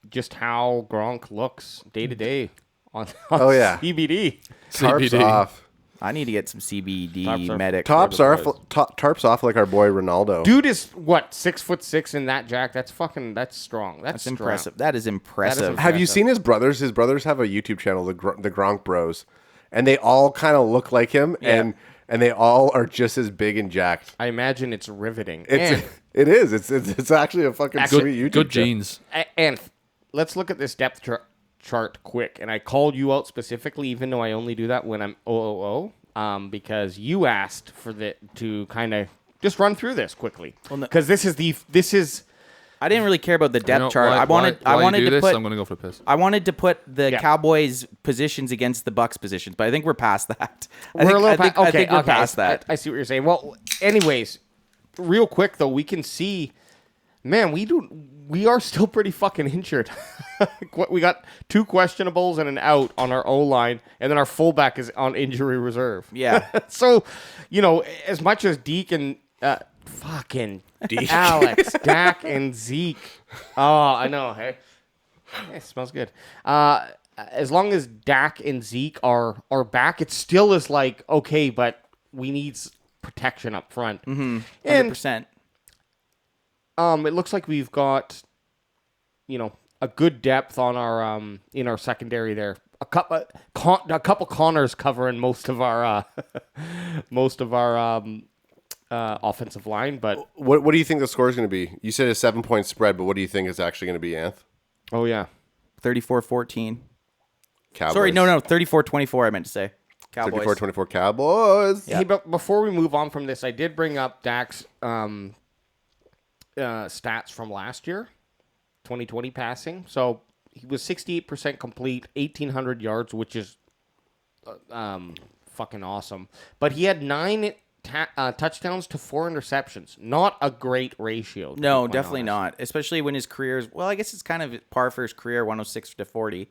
just how Gronk looks day to day on CBD. Tarps off. I need to get some CBD Tarps are- medic. Tarps off like our boy Ronaldo. Dude is what 6'6" in that jack. That's strong. That's strong. impressive. That is impressive. Have you seen his brothers? His brothers have a YouTube channel, the Gronk Bros, and they all kind of look like him, and they all are just as big and jacked. I imagine it's riveting. It is. It's actually a fucking sweet YouTube. Good channel. genes. And let's look at this depth chart quick. And I called you out specifically, even though I only do that when I'm 000, because you asked for to kind of just run through this quickly. Because this is. I didn't really care about the depth chart. I wanted to put. I'm going to go for a piss. I wanted to put the Cowboys positions against the Bucs positions, but I think we're past that. I think we're past that. I see what you're saying. Well, anyways, real quick though, we can see, man, we are still pretty fucking injured. We got 2 questionables and an out on our O-line, and then our fullback is on injury reserve. Yeah. So, as much as Deke and fucking Alex, Dak, and Zeke. Oh, I know. Hey, it smells good. As long as Dak and Zeke are back, it still is like okay, but we need protection up front. Mm-hmm. And 100%. it looks like we've got, a good depth on our in our secondary there. A couple Connors covering most of our offensive line, but What do you think the score is going to be? You said a 7-point spread, but what do you think it's actually going to be, Anth? oh yeah, 34-14. Cowboys. Sorry, no, 34-24 I meant to say. Cowboys. 34-24 Cowboys. Hey, but before we move on from this, I did bring up Dak's stats from last year, 2020 passing. So he was 68% complete, 1,800 yards, which is fucking awesome. But he had 9 touchdowns to 4 interceptions. Not a great ratio. No, definitely not. Especially when his career's, well, I guess it's kind of par for his career, 106-40.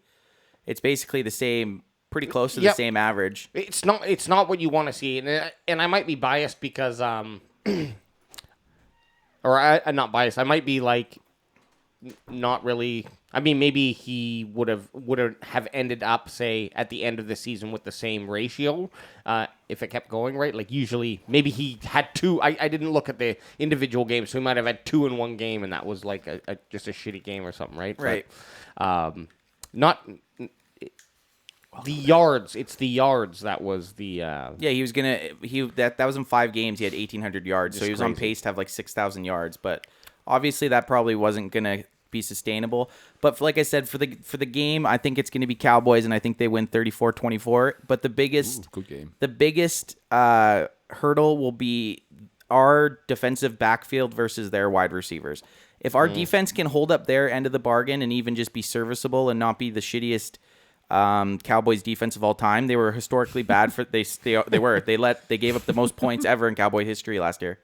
It's basically the same, pretty close to the same average. It's not what you want to see, and I might be biased because I'm not biased. I might be like not really. I mean, maybe he would have ended up, say, at the end of the season with the same ratio if it kept going right. Like usually, maybe he had 2. I didn't look at the individual games, so he might have had 2 in one game, and that was like just a shitty game or something, right? Right. But, not. The yards. It's the yards that was the. Yeah, that was in 5 games. He had 1,800 yards, so he was on pace to have like 6,000 yards. But obviously, that probably wasn't gonna be sustainable. But like I said, for the game, I think it's gonna be Cowboys, and I think they win 34-24. But the biggest Good game. The biggest hurdle will be our defensive backfield versus their wide receivers. If our defense can hold up their end of the bargain and even just be serviceable and not be the shittiest Cowboys defense of all time, they were historically bad for they gave up the most points ever in Cowboy history last year.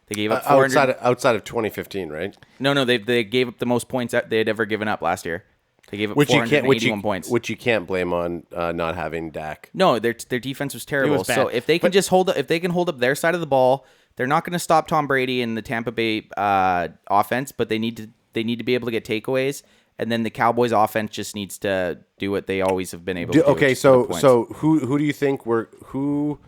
They gave up 400 outside of 2015, right? No, they gave up the most points they had ever given up last year. They gave up 481 points. Which you can't blame on not having Dak. No, their defense was terrible. was bad. So if they can if they can hold up their side of the ball, they're not going to stop Tom Brady in the Tampa Bay offense, but they need to be able to get takeaways. And then the Cowboys offense just needs to do what they always have been able to do. Okay, so who do you think who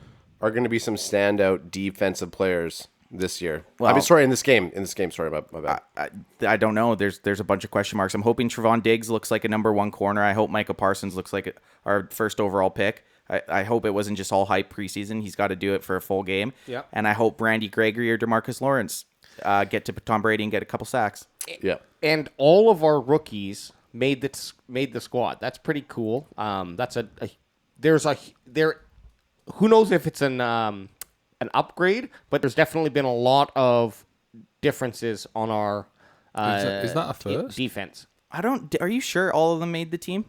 are going to be some standout defensive players this year? Well, in this game. Sorry, my bad. I don't know. There's a bunch of question marks. I'm hoping Trevon Diggs looks like a number 1 corner. I hope Micah Parsons looks like our first overall pick. I hope it wasn't just all hype preseason. He's got to do it for a full game. Yep. And I hope Randy Gregory or DeMarcus Lawrence get to Tom Brady and get a couple sacks. Yeah. And all of our rookies made the squad. That's pretty cool. That's who knows if it's an upgrade, but there's definitely been a lot of differences on our Is that a first? defense. Are you sure all of them made the team?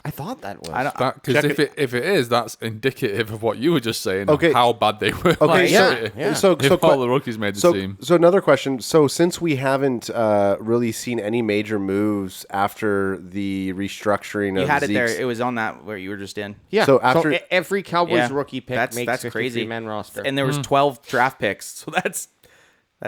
I thought that was. Because if it is, that's indicative of what you were just saying. Okay. Of how bad they were. Okay, so if all the rookies made the team. So another question. So since we haven't really seen any major moves after the restructuring You of had it there. Zeke's- It was on that where you were just in. Yeah. So after- every Cowboys rookie pick that's makes a crazy 53-man roster. And there was 12 draft picks, so that's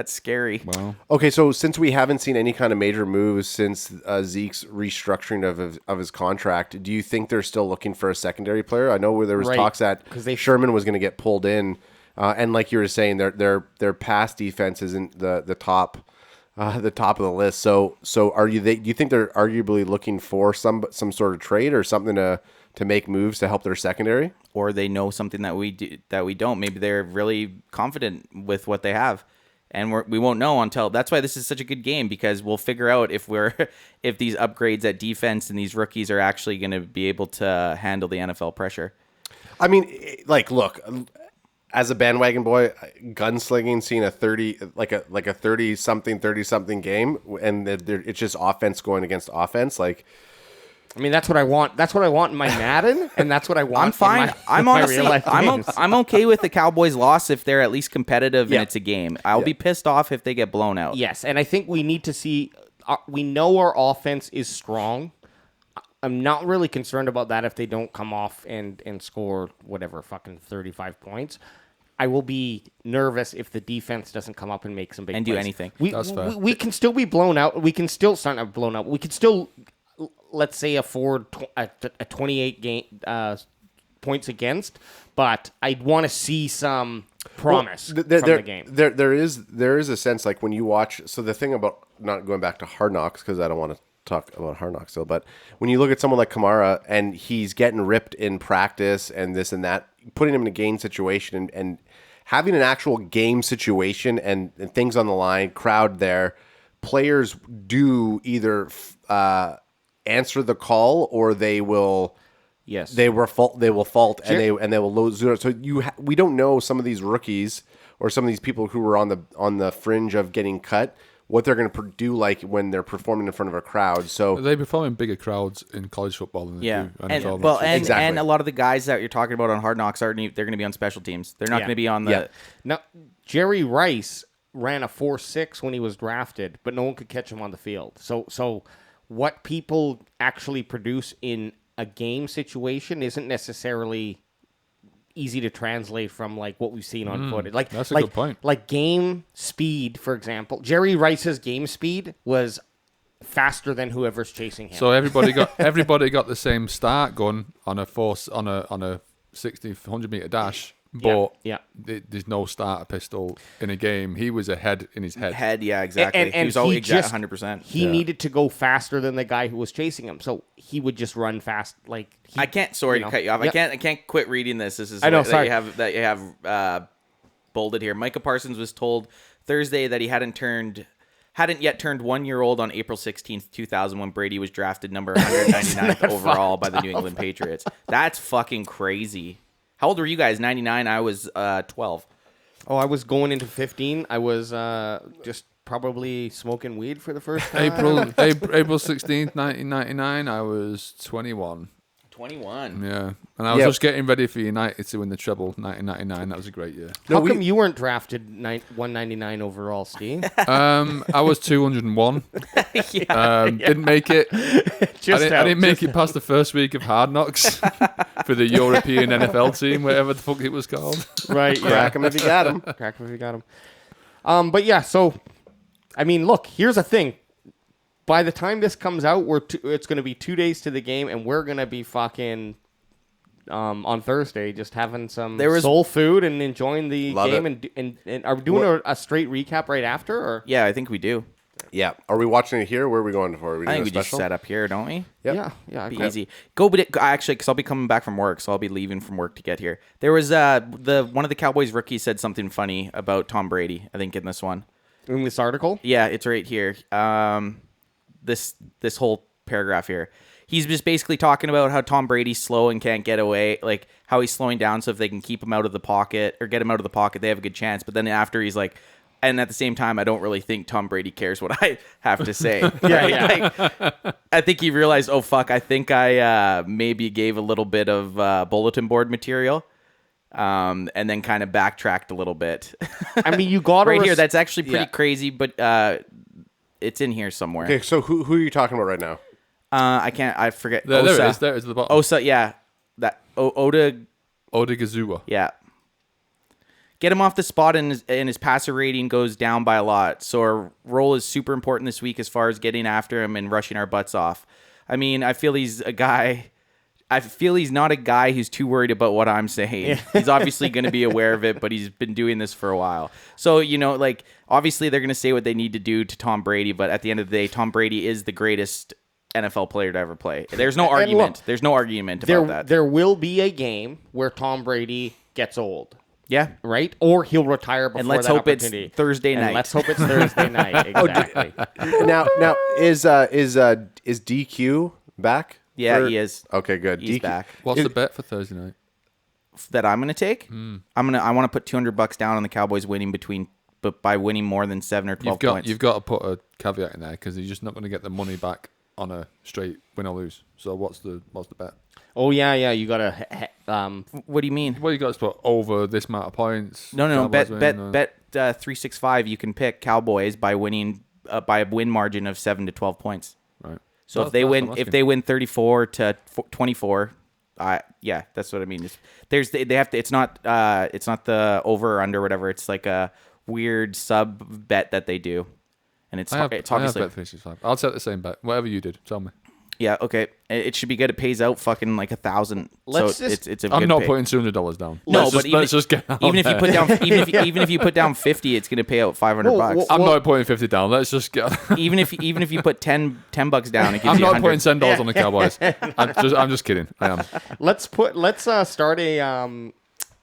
scary. Wow. Okay, so since we haven't seen any kind of major moves since Zeke's restructuring of his contract, do you think they're still looking for a secondary player? I know where there was talks that Sherman was going to get pulled in, and like you were saying, their pass defense isn't the top of the list. So do you think they're arguably looking for some sort of trade or something to make moves to help their secondary? Or they know something that we don't. Maybe they're really confident with what they have. And we won't know until. That's why this is such a good game, because we'll figure out if these upgrades at defense and these rookies are actually going to be able to handle the NFL pressure. I mean, like, look, as a bandwagon boy, gunslinging, seeing a 30 something game, and it's just offense going against offense, like. I mean, that's what I want. That's what I want in my Madden, and that's what I want. I'm fine. I'm honestly, I'm okay with the Cowboys' loss if they're at least competitive and it's a game. I'll be pissed off if they get blown out. Yes, and I think we need to see. We know our offense is strong. I'm not really concerned about that if they don't come off and score whatever fucking 35 points. I will be nervous if the defense doesn't come up and make some big and plays. do anything. That's fair. We can still be blown out. We can still start out blown out. We can still, let's say, afford a 28 game points against, but I'd want to see some promise from there, the game. There is a sense like when you watch. So the thing about not going back to Hard Knocks because I don't want to talk about Hard Knocks still, but when you look at someone like Kamara and he's getting ripped in practice and this and that, putting him in a game situation and having an actual game situation and things on the line, crowd there, players do either answer the call or they will. Yes, they will fault and they will lose. So we don't know some of these rookies or some of these people who are on the fringe of getting cut what they're going to do like when they're performing in front of a crowd. So they perform in bigger crowds in college football than they do NFL. And a lot of the guys that you're talking about on Hard Knocks they're going to be on special teams. They're not going to be on the. Yeah. Now, Jerry Rice ran a 4.6 when he was drafted, but no one could catch him on the field. So what people actually produce in a game situation isn't necessarily easy to translate from like what we've seen on footage. Like that's a good point. Like game speed, for example, Jerry Rice's game speed was faster than whoever's chasing him. So everybody got the same start gun on a 60 100 meter dash. But there's no starter pistol in a game. He was ahead in his head. Yeah, exactly. And he was always 100%. He needed to go faster than the guy who was chasing him, so he would just run fast. Like I can't. Sorry to cut you off. Yeah. I can't quit reading this. This is I know. that Sorry. you have bolded here. Micah Parsons was told Thursday that he hadn't yet turned 1 year old on April 16th, 2000, when Brady was drafted number 199th overall by the New England Patriots. That's fucking crazy. How old were you guys? 99. I was 12. Oh, I was going into 15. I was just probably smoking weed for the first time. April 16th, 1999. I was 21. 21. Yeah, and I was just getting ready for United to win the treble. 1999. That was a great year. How come you weren't drafted 199 overall, Steve? I was 201. Didn't make it. I didn't make it past the first week of Hard Knocks for the European NFL team, whatever the fuck it was called. Right. Crack him if you got him. Crack him if you got him. But yeah, so I mean, look, here's the thing. By the time this comes out, it's going to be 2 days to the game, and we're going to be fucking on Thursday just having some soul food and enjoying the game. And are we doing a straight recap right after? Or? Yeah, I think we do. Yeah. Are we watching it here? Where are we going for? Are we I think doing we a just special? set up here, don't we? Yep. Yeah. Be easy. Actually, because I'll be coming back from work, so I'll be leaving from work to get here. There was one of the Cowboys rookies said something funny about Tom Brady, I think, in this one. In this article? Yeah, it's right here. This whole paragraph here. He's just basically talking about how Tom Brady's slow and can't get away, like how he's slowing down, so if they can keep him out of the pocket or get him out of the pocket, they have a good chance. But then after he's like, and at the same time, I don't really think Tom Brady cares what I have to say. Like, I think he realized, oh fuck, I think I maybe gave a little bit of bulletin board material. And then kind of backtracked a little bit. I mean, you got right here. That's actually pretty crazy, but it's in here somewhere. Okay, so who are you talking about right now? I forget. There it is. There it is at the bottom. Osa, yeah. That Oda Odigizua. Yeah. Get him off the spot, and his passer rating goes down by a lot. So our role is super important this week as far as getting after him and rushing our butts off. I mean, I feel he's not a guy who's too worried about what I'm saying. Yeah. He's obviously going to be aware of it, but he's been doing this for a while. So, like, obviously they're going to say what they need to do to Tom Brady, but at the end of the day, Tom Brady is the greatest NFL player to ever play. There's no argument. Look, there's no argument about that. There will be a game where Tom Brady gets old. Yeah. Right? Or he'll retire before and let's that hope opportunity. It's Thursday night. And let's hope it's Thursday night. Exactly. Now is DQ back? Yeah, he is. Okay, good. He's DQ. back. What's the bet for Thursday night? That I'm going to take? I want to put $200 down on the Cowboys winning by winning more than 7 or 12 points. You've got to put a caveat in there because you're just not going to get the money back on a straight win or lose. So what's the bet? Oh yeah. You got to. What do you mean? Well, you got to put over this amount of points. No. Bet 365. You can pick Cowboys by winning by a win margin of 7 to 12 points. Right. So if they win 34 to 24, yeah, that's what I mean. They have to. It's not the over or under or whatever. It's like a weird sub bet that they do, and it's obviously bet 365. I'll take the same bet. Whatever you did, tell me. Yeah, okay. It should be good. It pays out fucking like 1,000. Let's so just- it's a I'm good not pay. putting $200 down. No, let's but let's just get out even if you there. put down even if you put down 50, it's gonna pay out 500 Whoa, bucks. whoa, I'm not putting 50 down. Let's just get. even if you put 10 bucks down, it gives I'm you not 100. putting $10 on the Cowboys. I'm just kidding. I am. Let's start a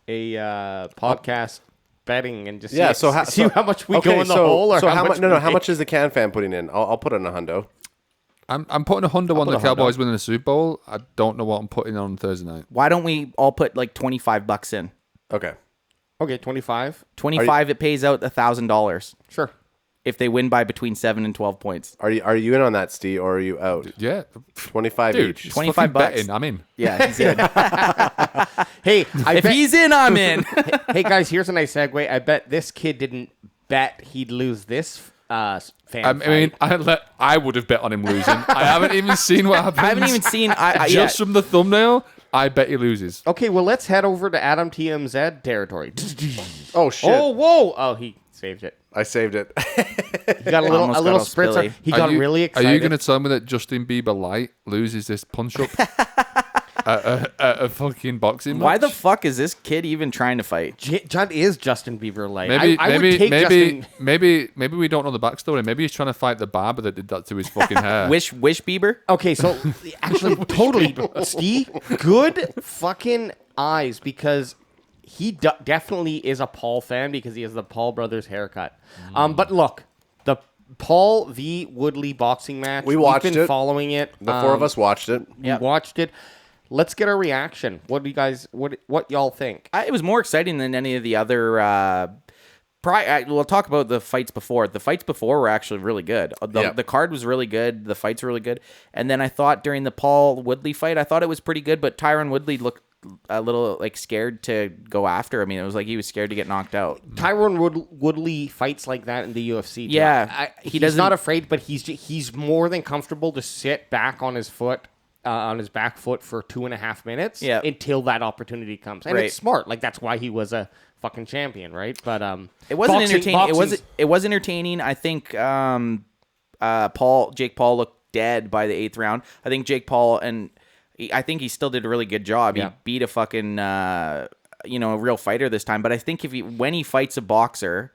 podcast betting and just Yeah, see, so see how much we go in the so, hole or so how much much? No, we how make. much is the Can fan putting in? I'll put in a hundo. I'm putting a hundo on put the a Cowboys hundo. winning the Super Bowl. I don't know what I'm putting on Thursday night. Why don't we all put like 25 bucks in? Okay. Okay, 25. 25, it pays out $1,000 Sure. if they win by between 7 and 12 points. Are you in on that, Steve, or are you out? Yeah, 25 dude, each. it's 25 fucking bucks. betting. I'm in. Yeah, he's in. Hey, If he's in, I'm in. hey guys, here's a nice segue. I bet this kid didn't bet he'd lose this fan I mean, fight. I would have bet on him losing. I haven't even seen what happens. I haven't even seen. Just from the thumbnail, I bet he loses. Okay, well, let's head over to Adam TMZ territory. Oh shit! Oh, whoa! Oh, he saved it. I saved it. He got a little, Almost a little got all spritzer. spilly. He got really excited. Are you going to tell me that Justin Bieber Light loses this punch up at a fucking boxing match? Why the fuck is this kid even trying to fight? Judd is Justin Bieber light. Maybe, I would take Justin. maybe we don't know the backstory. Maybe he's trying to fight the barber that did that to his fucking hair. Wish Bieber? Okay, so actually, totally, Steve, good fucking eyes because he definitely is a Paul fan because he has the Paul brothers haircut. But look, the Paul v. Woodley boxing match. We watched We've been it. following it. The four of us watched it. We watched it. Let's get our reaction. What do you guys? What y'all think? It was more exciting than any of the other. We'll talk about the fights before. The fights before were actually really good. The card was really good. The fights were really good. And then I thought during the Paul Woodley fight, I thought it was pretty good. But Tyron Woodley looked a little like scared to go after. I mean, it was like he was scared to get knocked out. Tyron Woodley fights like that in the UFC. too. Yeah, he's doesn't- not afraid, but he's more than comfortable to sit back on his foot. On his back foot for 2.5 minutes until that opportunity comes. And Right. it's smart. Like, that's why he was a fucking champion, right? But It wasn't entertaining. boxing's- It was entertaining. I think Jake Paul looked dead by the 8th round. I think Jake Paul I think he still did a really good job. Yeah. He beat a fucking a real fighter this time. But I think when he fights a boxer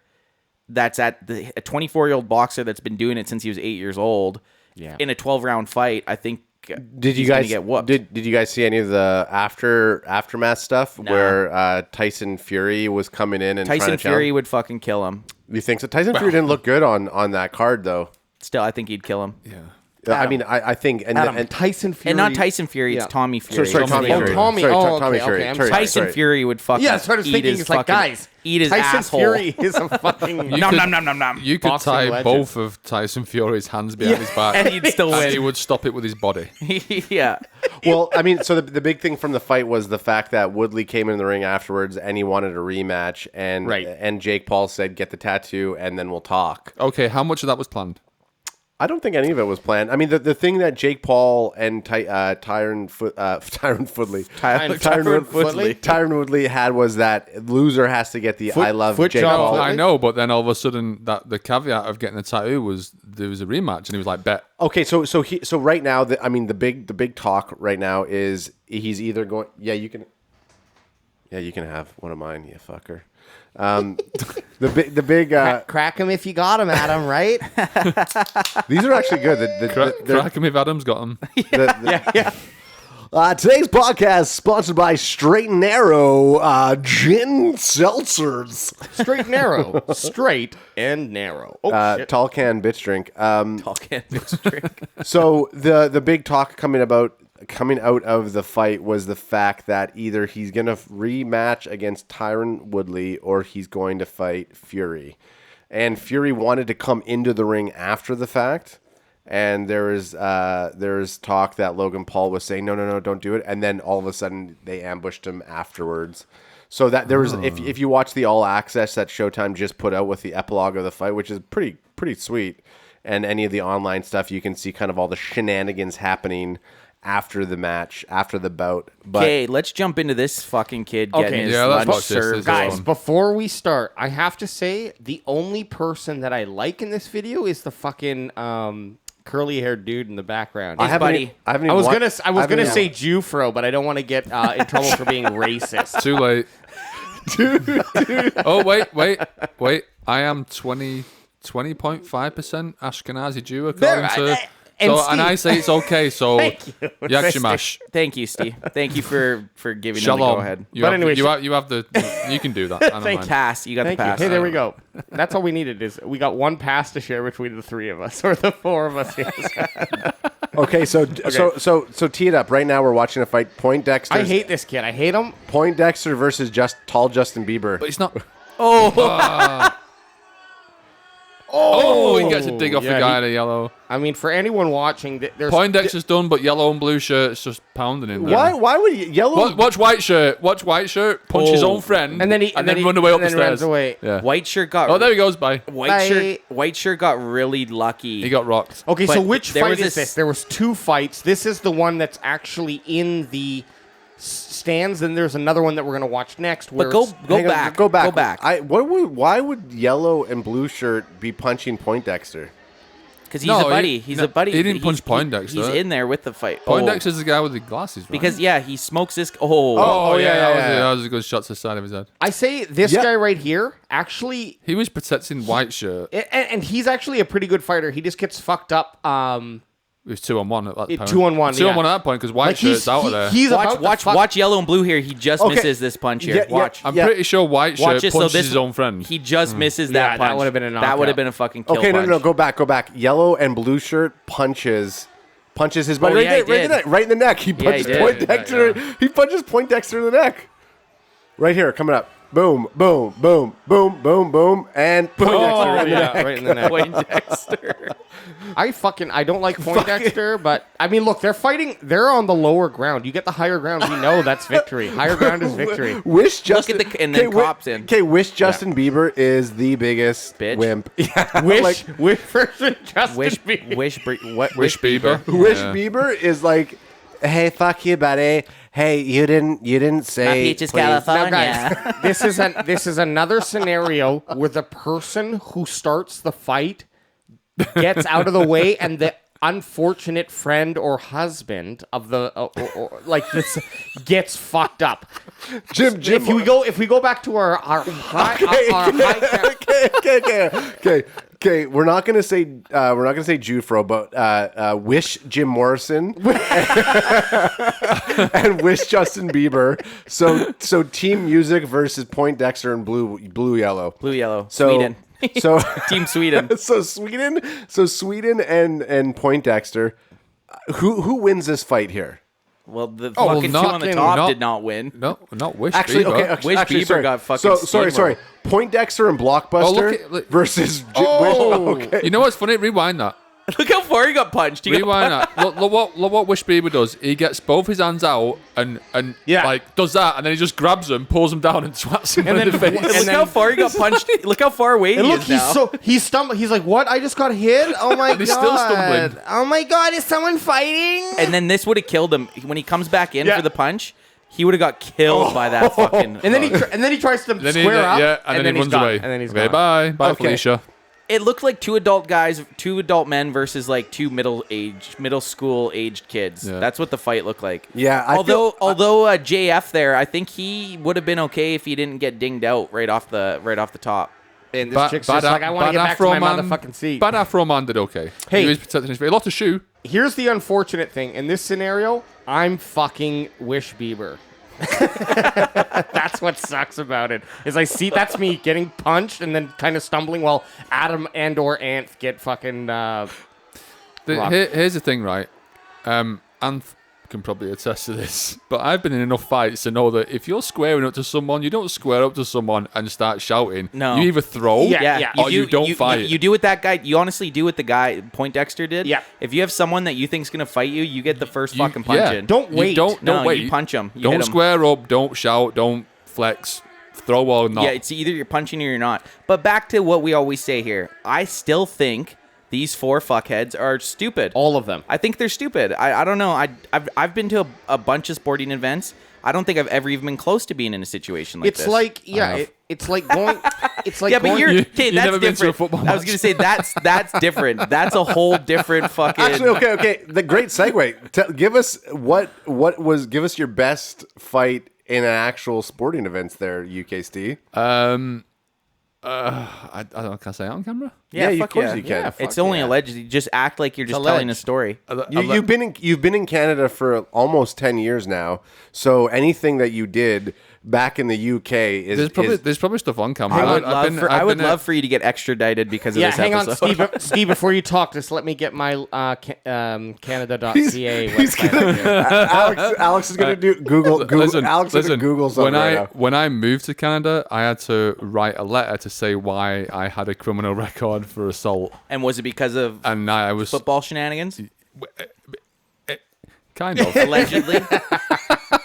that's a 24-year-old boxer that's been doing it since he was 8 years old in a 12-round fight, I think. Did you he's gonna guys get whooped. Did you guys see any of the aftermath stuff where Tyson Fury was coming in and Tyson trying to Fury challenge? would fucking kill him. You think so? Tyson Fury didn't look good on that card though. Still, I think he'd kill him. Yeah. I mean, I think and Tyson Fury. And not Tyson Fury, it's Yeah. Tommy Fury. Sorry, Tommy Oh, Fury. Tommy. Sorry, Oh, Tommy okay, Fury. okay, I'm Sorry, sorry. Tyson sorry. Fury would fucking Yeah, I started eat thinking, his it's like, fucking, guys, eat his Tyson asshole. Fury is a fucking... Nom, nom, nom, nom, nom. You could Boxing tie legend. both of Tyson Fury's hands behind his back, And he'd still and win. he would stop it with his body. Yeah. Well, I mean, so the big thing from the fight was the fact that Woodley came in the ring afterwards and he wanted a rematch, and Jake Paul said, "Get the tattoo, and then we'll talk." Okay, how much of that was planned? I don't think any of it was planned. I mean, the thing that Jake Paul and Tyron Woodley had was that loser has to get the "I love foot Jake job. Paul." I know, but then all of a sudden, that the caveat of getting a tattoo was there was a rematch, and he was like, "Bet." Okay, so right now, the big talk right now is he's either going. Yeah, you can have one of mine, you fucker. The big Crack him if you got him, Adam, right? these are actually good. Crack him if Adam's got him. Today's podcast is sponsored by Straight and Narrow Gin Seltzers. Straight and narrow. Straight and narrow. Oh, shit. Tall can bitch drink. Tall can bitch drink. So the big talk coming out of the fight was the fact that either he's going to rematch against Tyron Woodley or he's going to fight Fury. And Fury wanted to come into the ring after the fact. And there's talk that Logan Paul was saying, no, don't do it. And then all of a sudden they ambushed him afterwards. So that there was, if you watch the All Access that Showtime just put out with the epilogue of the fight, which is pretty sweet, and any of the online stuff, you can see kind of all the shenanigans happening after the match, after the bout. Okay, let's jump into this fucking kid getting Okay, his yeah, let's lunch watch this. served. This is Guys, fun. before we start, I have to say the only person that I like in this video is the fucking curly-haired dude in the background. His buddy. I was gonna say Jufro, but I don't want to get in trouble for being racist. Too late. Oh, wait. I am 20.5% Ashkenazi Jew, according to... and So, Steve- and I say it's okay, so Thank you. Yakshimash. Thank you, Steve. Thank you for giving him the Shalom. go ahead. You But have, anyway, you have the... You can do that. I don't mind. Pass. You got Thank the you. pass. Hey, there we go. That's all we needed. Is we got one pass to share between the three of us or the four of us. Yes. Okay, so tee it up. Right now we're watching a fight. Poindexter. I hate this kid. I hate him. Poindexter versus tall Justin Bieber. But it's not... Oh, Oh, he gets a dig off yeah, the guy in the yellow. I mean, for anyone watching, there's Poindexter's done, but yellow and blue shirt's just pounding him. there. Why would yellow? Watch white shirt. Watch white shirt. Punch his own friend. and then he run away up the and then runs stairs. away. Yeah. white shirt got. Oh, there he goes. Bye. White shirt got really lucky. He got rocked. Okay, But so which there fight was is this- this? There was two fights. This is the one that's actually in the stands, and there's another one that we're gonna watch next. Where But go it's- go Hang on, back. Go back. Go back. Why would yellow and blue shirt be punching Poindexter? Because he's No, a buddy. he- He's no, a buddy. he didn't He's- punch Poindexter. He's in there with the fight. Poindexter's the guy with the glasses, right? Because he smokes this. Oh, yeah, yeah. that was a good shot to the side of his head. I say this Yeah. guy right here actually, He was protecting white shirt. and he's actually a pretty good fighter. He just gets fucked up. It was 2-on-1 at that point. 2-on-1, 2-on-1 yeah. at that point because white Like shirt's out of there. He's about to fuck- Watch yellow and blue here. He just Okay. misses this punch here. Yeah, yeah. Watch. I'm pretty sure white Watch shirt this. So punches this his own friend. He just misses Yeah, that that punch. would've been a That would have knockout. been a fucking kill Okay, punch. no, go back. Yellow and blue shirt punches his buddy yeah, he right in the neck. He he punches did. Poindexter. He punches Poindexter in the neck. Right here, coming up. Boom, boom, boom, boom, boom, boom, and Poindexter Oh, in the yeah, neck. right in the neck. Poindexter. I don't like Poindexter, but I mean, look, they're fighting. They're on the lower ground. You get the higher ground, we know that's victory. Higher ground is victory. Wish Justin and then Cops in. Okay, wish Justin Bieber is the biggest Bitch. wimp. Yeah, Wish versus Justin Wish Bieber. Wish Bieber. Wish Yeah. Bieber is like, hey, fuck you, buddy. Hey, you didn't say. My peach is please. California. Now, guys, this is another scenario where the person who starts the fight gets out of the way, and the unfortunate friend or husband of the or like this gets fucked up. Jim. If we go back to our high Okay. We're not gonna say Jufro, but wish Jim Morrison and wish Justin Bieber. So Team Music versus Poindexter and blue yellow. Blue yellow. So Sweden. So Team Sweden. so Sweden and Poindexter. Who wins this fight here? Well, the well, fucking two on the fucking top not- did not win. No, not Wish Actually, Bieber. okay. Wish actually, Bieber sorry. got fucking Sorry. steamrolled. Poindexter and Blockbuster look- versus. Oh. Okay. You know what's funny? Rewind that. Look how far he got punched. He got Rewind that. Look what Wish Bieber does. He gets both his hands out and Yeah. like does that, and then he just grabs them, pulls them down, and swats him And in the then- face. Look how far he got punched. Look how far away And he look, is now. he's stumbling. He's like, "What? I just got hit! Oh my god! he's still stumbling. Oh my god! Is someone fighting?" And then this would have killed him when he comes back in Yeah. for the punch. He would have got killed by that fucking. And then he tries to Then square up. yeah, and then he he's runs gone. away. And then he's okay, gone. bye, Okay. Felicia. It looked like two adult men versus like two middle school aged kids. Yeah. That's what the fight looked like. Yeah, Although JF there, I think he would have been okay if he didn't get dinged out right off the top. And this chick's just like, "I want to get back to my motherfucking seat." Bad Afro man did okay. Hey. He was protecting his face. He lost a shoe. Here's the unfortunate thing. In this scenario, I'm fucking Wish Bieber. That's what sucks about it. Is I see that's me getting punched and then kind of stumbling while Adam and or Anth get fucking rocked. Here's the thing, right? Anth can probably attest to this, but I've been in enough fights to know that if you're squaring up to someone, you don't square up to someone and start shouting. No. You either throw Yeah. or you don't fight. You do what that guy. You honestly do what the guy Poindexter did. Yeah. If you have someone that you think's gonna fight you, you get the first You- fucking punch yeah. in. Don't You wait. don't No, wait. you punch him. You don't hit him. square up. Don't shout. Don't flex. Throw or not. Yeah, it's either you're punching or you're not. But back to what we always say here. I still think these four fuckheads are stupid. All of them. I think they're stupid. I don't know. I've been to a bunch of sporting events. I don't think I've ever even been close to being in a situation like this. It's like it's like going. it's like Yeah, but going- that's never been to a different. football I was gonna say that's different. That's a whole different fucking. Actually, okay. The great segue. Give us your best fight in an actual sporting events there, UKSD. I don't know. Can I say it on camera? Yeah, of fuck course yeah. you can. Yeah, Fuck it's only yeah. alleged. Just act like you're just telling a alleged. story. You've been in Canada for almost 10 years now. So anything that you did back in the UK is There's probably stuff on camera. I would love for you to get extradited because of Yeah, this hang on, episode. Steve. Before you talk, just let me get my Canada.ca He's website. gonna- up here. Alex is going to do Google. Alex is going to Google something right now. when I moved to Canada, I had to write a letter to say why I had a criminal record for assault, And was it because of and I was football shenanigans? kind of. Allegedly.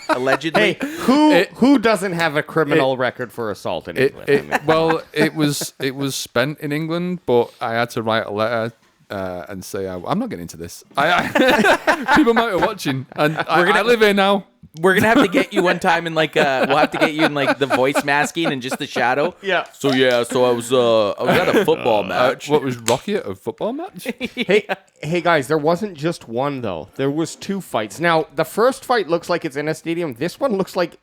Allegedly. Hey, who doesn't have a criminal record for assault in England? I mean, Well, it was spent in England, but I had to write a letter and say I'm not getting into this. People might be watching, and I live here now. We're gonna have to get you one time in like we'll have to get you in like the voice masking and just the shadow. Yeah. So I was at a football match. What was Rocky at a football match? hey guys, there wasn't just one though. There was two fights. Now the first fight looks like it's in a stadium. This one looks like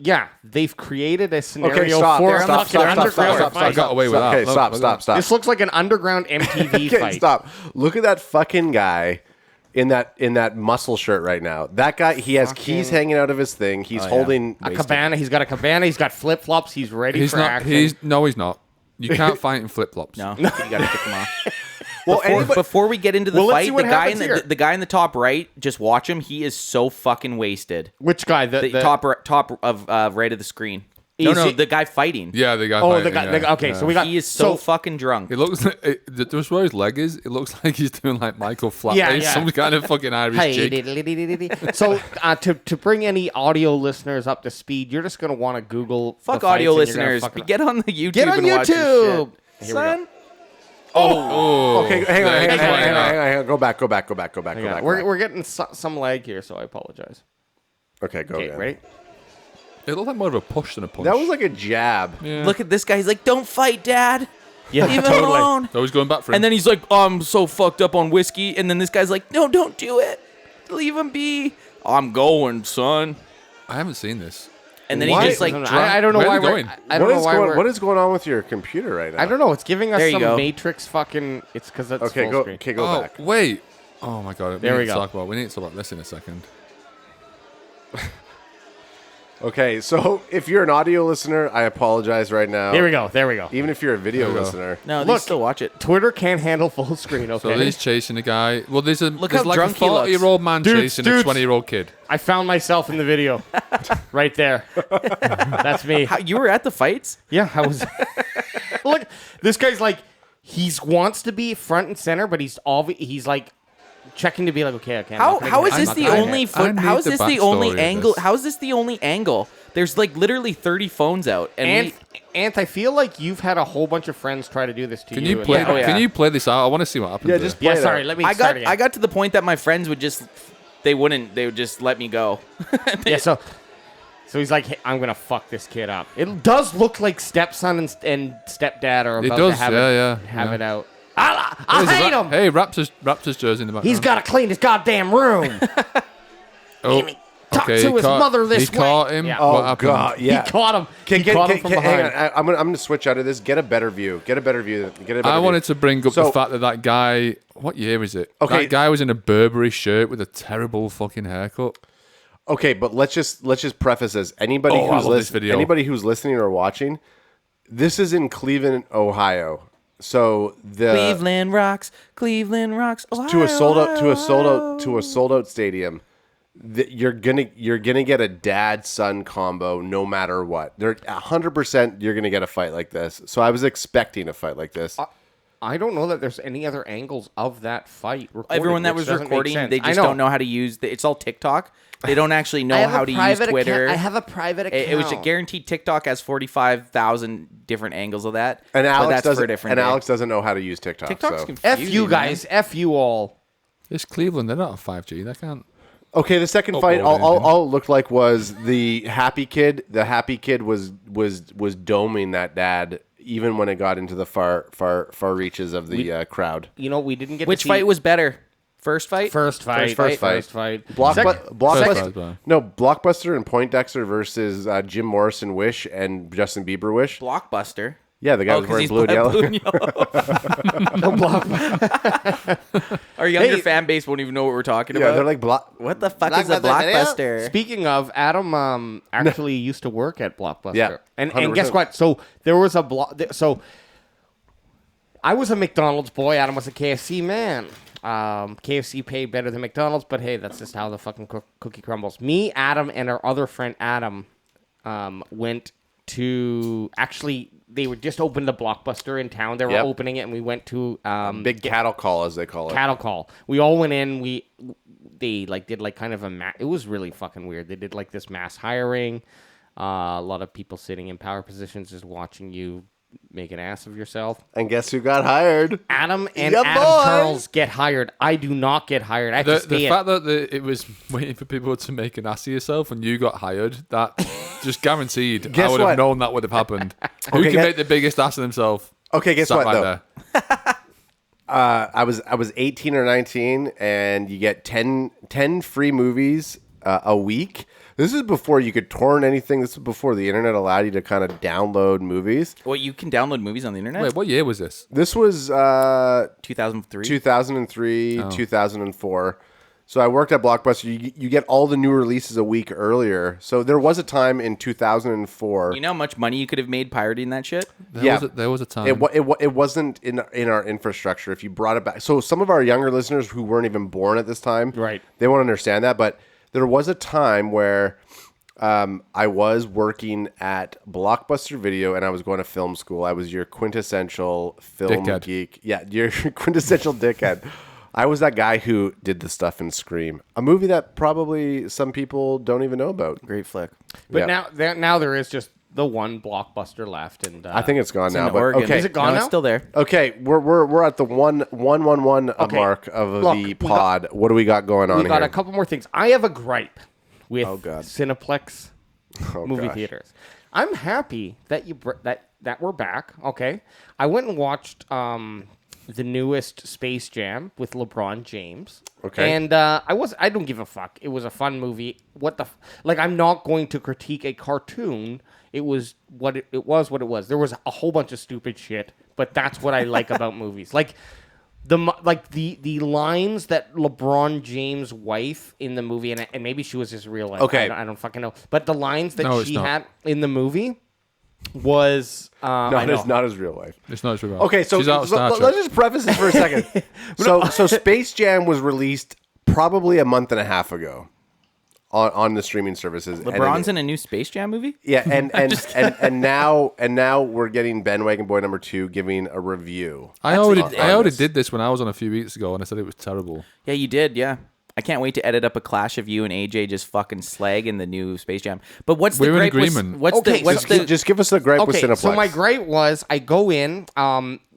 they've created a scenario Okay, stop. for a Stop. fucking underground I fight. got away with that. Okay, Look, stop. This looks like an underground MTV Okay, fight. stop. Look at that fucking guy in that muscle shirt right now. That guy, he has keys hanging out of his thing. He's holding A cabana. He's got a cabana. He's got flip flops. He's ready He's for not. action. He's not. You can't fight in flip flops. No, you gotta kick them off. Well, Before we get into the Well, let's fight, see what the guy happens here. the guy in the top right, just watch him. He is so fucking wasted. Which guy? The top of right of the screen. You No, see- the guy fighting. Yeah, the guy. Oh, fighting, the guy. yeah. Okay, so we got. He is so fucking drunk. It looks like just where his leg is. It looks like he's doing like Michael Flatface, Yeah. some kind of fucking Irish Hey, jig. so to bring any audio listeners up to speed, you're just gonna want to Google. Fuck the fights audio and you're gonna listeners. fucking- Get on the YouTube. Get on and watch this YouTube. shit. Here we go. Son. Oh, okay, hang on. Hang on. Go back. We're getting some lag here, so I apologize. Okay, go Okay, again. ready? It looked like more of a push than a punch. That was like a jab. Yeah. Look at this guy. He's like, "Don't fight, Dad. Yeah, Leave him totally. alone." So he's going back for him. And then he's like, "I'm so fucked up on whiskey." And then this guy's like, "No, don't do it. Leave him be." I'm going, son. I haven't seen this. And then Why? he just like I don't know Where why are they we're. going? I don't know why we're. What is going on with your computer right now? I don't know. It's giving us There you some go. Matrix fucking. It's because that's Okay, full go. screen. Okay, go Oh back. wait. Oh my god. There we need to go. talk about. We need to talk about this in a second. Okay, so if you're an audio listener, I apologize right now. There we go. There we go. Even if you're a video There we go. listener, no, they Look. still watch it. Twitter can't handle full screen. So Okay. he's chasing a guy. Well, there's how like a drunk he looks. 40-year-old man Dudes, chasing a 20-year-old kid. I found myself in the video, right there. That's me. How, you were at the fights? Yeah, I was. Look, this guy's like, he wants to be front and center, but he's like checking to be like, okay, okay. How is this the only I need how is the this the only backstory of angle? this. How is this the only angle? There's like literally 30 phones out, and Ant, I feel like you've had a whole bunch of friends try to do this to Can you. you play? and- oh, yeah. Can you play this out? I want to see what happens. yeah, there. just play Yeah, it sorry. out. Let me I start again. got to the point that my friends would just they would just let me go. Yeah, so he's like, hey, I'm gonna fuck this kid up. It does look like stepson and stepdad are It about does, to have yeah. it out. I There's a hate him. Hey, Raptors jersey in the background. He's got to clean his goddamn room. Oh, Talk okay, to he his caught- mother this he way. caught him. Yeah. What Oh happened? god, yeah. He caught him. He caught him from hang behind. on. I'm gonna switch out of this. Get a better view. Get a better view. I wanted to bring up So- the fact that guy. What year is it? Okay. That guy was in a Burberry shirt with a terrible fucking haircut. Okay, but let's just preface this. Anybody Oh, I who's love this video. anybody who's listening or watching, this is in Cleveland, Ohio. So the Cleveland rocks, Ohio. to a sold out stadium. You're gonna get a dad son combo no matter what. They're 100%. You're gonna get a fight like this. So I was expecting a fight like this. I don't know that there's any other angles of that fight. Everyone that which was doesn't make recording, sense. they I just know. don't know how to use. It's all TikTok. They don't actually know how to use Twitter. I have a private account. It was guaranteed. TikTok has 45,000 different angles of that. And but Alex that's for a doesn't. different And day. Alex doesn't know how to use TikTok. TikTok's so. confusing. F you man. guys. F you all. It's Cleveland. They're not on 5G. They can't. Okay, the second Oh, fight, boy, all it looked like was the happy kid. The happy kid was doming that dad. even when it got into the far reaches of the crowd. You know, we didn't get Which to see fight was better? First fight? First fight. Blockbuster and Poindexter versus Jim Morrison Wish and Justin Bieber Wish. Blockbuster. Yeah, the guy was wearing blue and yellow. Our younger fan base won't even know what we're talking Yeah, about. they're like what the fuck is a Blockbuster? Speaking of, Adam actually used to work at Blockbuster. Yeah, and 100%. guess what? So there was so I was a McDonald's boy. Adam was a KFC man. KFC paid better than McDonald's, but hey, that's just how the fucking cookie crumbles. Me, Adam, and our other friend Adam went to they were just opened the Blockbuster in town. They were opening it, and we went to big cattle call, as they call it. Cattle call. We all went in. They did kind of it was really fucking weird. They did this mass hiring. A lot of people sitting in power positions just watching you make an ass of yourself. And guess who got hired? Adam and Yeah, Adam boy. Charles get hired. I do not get hired. I have to The stay fact that it was waiting for people to make an ass of yourself and you got hired, that just guaranteed. Guess I would what? have known that would have happened. Who Okay, can make the biggest ass of himself? Okay, guess Sat what, right though? there. I was 18 or 19, and you get 10 free movies a week. This is before you could torrent anything. This is before the internet allowed you to kind of download movies. Well, you can download movies on the internet? Wait, what year was this? This was 2003? 2003, 2004. So I worked at Blockbuster. You get all the new releases a week earlier. So there was a time in 2004. You know how much money you could have made pirating that shit? There was a time. It wasn't in our infrastructure. If you brought it back, so some of our younger listeners who weren't even born at this time, Right. They won't understand that. But there was a time where I was working at Blockbuster Video, and I was going to film school. I was your quintessential film Dickhead. geek. Yeah, your quintessential dickhead. I was that guy who did the stuff in Scream, a movie that probably some people don't even know about. Great flick. But Yeah. now there is just the one Blockbuster left, and I think it's gone now. In But Oregon. okay, Is it gone No, now? it's still there. okay, we're at the 111 Okay. mark of Look, the we pod. What do we got going on we got here? a couple more things. I have a gripe with Oh, God. Cineplex movie gosh. theaters. I'm happy that that we're back. Okay, I went and watched the newest Space Jam with LeBron James. Okay. And I don't give a fuck. It was a fun movie. I'm not going to critique a cartoon. It was what it was. There was a whole bunch of stupid shit, but that's what I like about movies. The lines that LeBron James' wife in the movie, and maybe she was his real life. Okay. I don't fucking know. But the lines that No, it's she not. had in the movie was not his real life. It's not true. Okay, so She's out of Star let's Trek. just preface this for a second. So Space Jam was released probably a month and a half ago on the streaming services. LeBron's in a new Space Jam movie? Yeah, and now we're getting Bandwagon Boy number 2 giving a review. I already did this when I was on a few weeks ago, and I said it was terrible. Yeah, you did, yeah. I can't wait to edit up a clash of you and AJ just fucking slagging the new Space Jam. But what's We're the in gripe? agreement. What's the Just give us the gripe with Okay, Cineplex. so my gripe was I go in,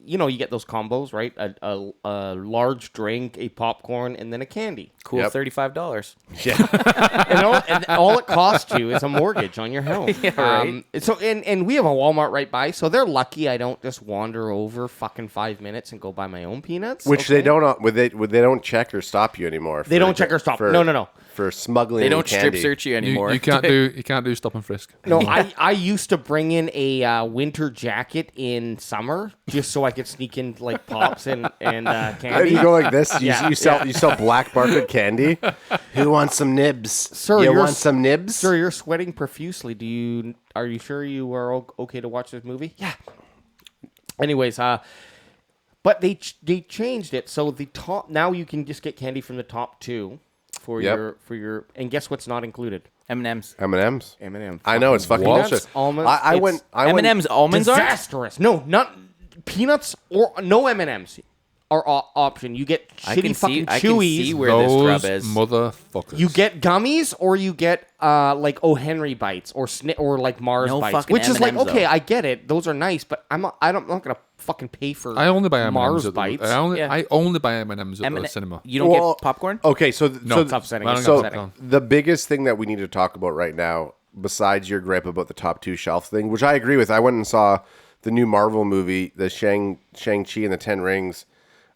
you get those combos, right? A large drink, a popcorn, and then a candy. cool Yep. $35? And all it costs you is a mortgage on your home. Yeah, right. And we have a Walmart right by, so they're lucky I don't just wander over fucking 5 minutes and go buy my own peanuts. Which okay? they don't they don't check or stop you anymore. They don't check or stop. No. For smuggling. They don't candy. strip search you anymore. You can't do stop and frisk. No, I used to bring in a winter jacket in summer just so I could sneak in pops and And candy. you go like this. You, Yeah, you sell black market candy. Who wants some nibs? Sir, you you're want s- some nibs? Sir, you're sweating profusely. Are you sure you are okay to watch this movie? Yeah. Anyways, but they changed it so the top now you can just get candy from the top two for Yep. your and guess what's not included? M&M's. M&M's. M&M. I know it's fucking Peanuts, bullshit. almonds. I went. M&M's almonds are? Disastrous. No, not peanuts or no M&Ms are option. You get shitty fucking I can see Chewies. where this Those scrub is. motherfuckers. You get gummies or you get O. Henry bites or Mars No bites, fucking which is like M&Ms, okay, though. I get it. Those are nice, but I'm not gonna fucking pay for. I only buy M&Ms Mars at the, bites. Yeah. I only buy M&Ms at M&M the cinema. You don't Well, get popcorn? Okay, so No, Stop setting I it. don't Stop get setting popcorn. the biggest thing that we need to talk about right now, besides your gripe about the top two shelf thing, which I agree with. I went and saw the new Marvel movie, the Shang-Chi and the Ten Rings,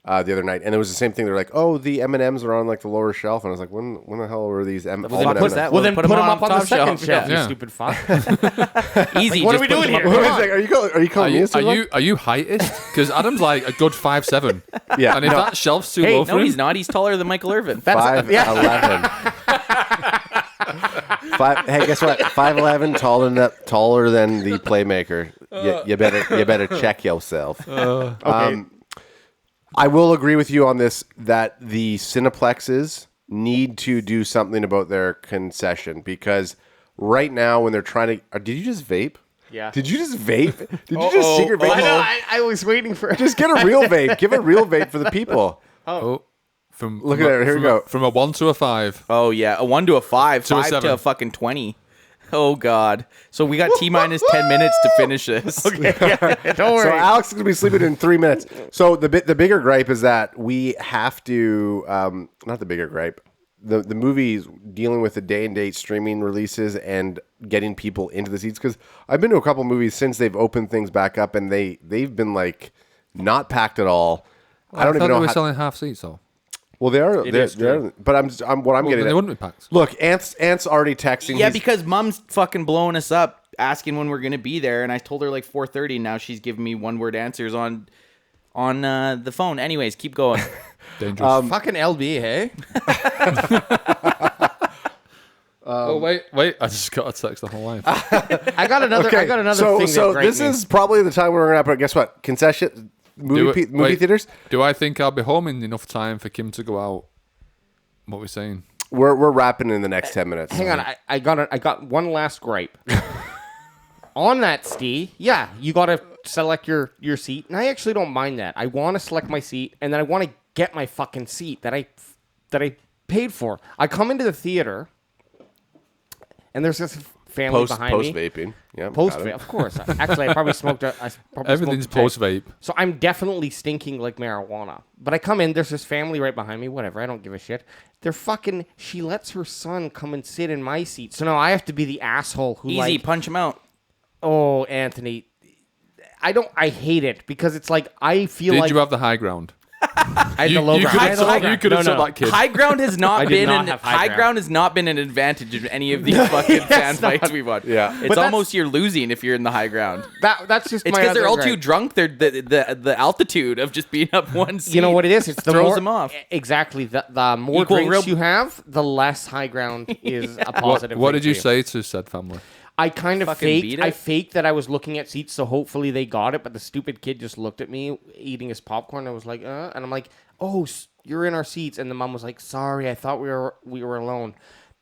the other night, and it was the same thing. They're like, "Oh, the M&Ms are on like the lower shelf," and I was like, "When the hell were these M&Ms?" Well, then put them up on the second shelf, you Yeah. stupid fuck. Easy. What just are we put doing them up- here? Wait a Come on. second, are you calling me a superfan? Are you heightist? Because Adam's like a good 5'7". Yeah, And if no. that shelf's too Hey, low for No, him, he's not. He's taller than Michael Irvin. 5'11". Hey, guess what? 5'11", taller than the playmaker. You better check yourself. Okay. I will agree with you on this that the Cineplexes need to do something about their concession because right now when they're trying to, did you just vape? Yeah. Did you just vape? Did you just secret vape? I know. I was waiting for. Just get a real vape. Give a real vape for the people. Look at it. Here we go. From a 1 to a 5. Oh yeah, a 1 to a 5, To a 5 to 7. a fucking 20. Oh god. So we got T-minus 10 minutes to finish this. Don't So worry. Alex is gonna be sleeping in 3 minutes. So the bigger gripe is that we have to not the bigger gripe. The movie's dealing with the day and date streaming releases and getting people into the seats because I've been to a couple movies since they've opened things back up and they've been like not packed at all. I don't even know they were how. selling half seats though. Well, they are. is They're but I'm getting. They at. wouldn't be packed. Look, Ant's already texting. Yeah, He's- because Mom's fucking blowing us up, asking when we're gonna be there, and I told her like 4:30. Now she's giving me one-word answers on the phone. Anyways, keep going. Dangerous. Fucking LB, hey? Oh wait! I just got a text the whole line. I got another. Okay, I got another so thing. so that this is probably the time we're gonna wrap up. Guess what? Concession movie Wait, theaters. Do I think I'll be home in enough time for Kim to go out? What we're saying? We're wrapping in the next 10 minutes. Hang on, I got one last gripe. On that, Steve, yeah, you got to select your seat, and I actually don't mind that. I want to select my seat, and then I want to get my fucking seat that I paid for. I come into the theater, and there's this family Post behind me. vaping. Yeah. Post got it. vape, of course. Actually, I probably smoked. Everything's post vape. So I'm definitely stinking like marijuana. But I come in, there's this family right behind me, whatever, I don't give a shit. She lets her son come and sit in my seat. So now I have to be the asshole who Easy, punch him out. oh, Anthony, I hate it because it's like, I feel Did like you have the high ground? I had the low You ground. could I had the low have ground. took No. that kid. High ground has I not did been not have high high ground. ground has not been an advantage in any of these fucking fan fights we've watched. Yeah. It's But that's- almost you're losing if you're in the high ground. That's just It's my because they're other all gripe. too drunk. They're the altitude of just being up one seat. You know what it is? It's the throws more, them off. Exactly. The more Equal drinks real- you have, the less high ground is a positive. What thing did you for you. say to said family? I kind of Fucking beat faked. it? I faked that I was looking at seats, so hopefully they got it. But the stupid kid just looked at me eating his popcorn. I was like, and I'm like, oh, you're in our seats. And the mom was like, sorry, I thought we were alone,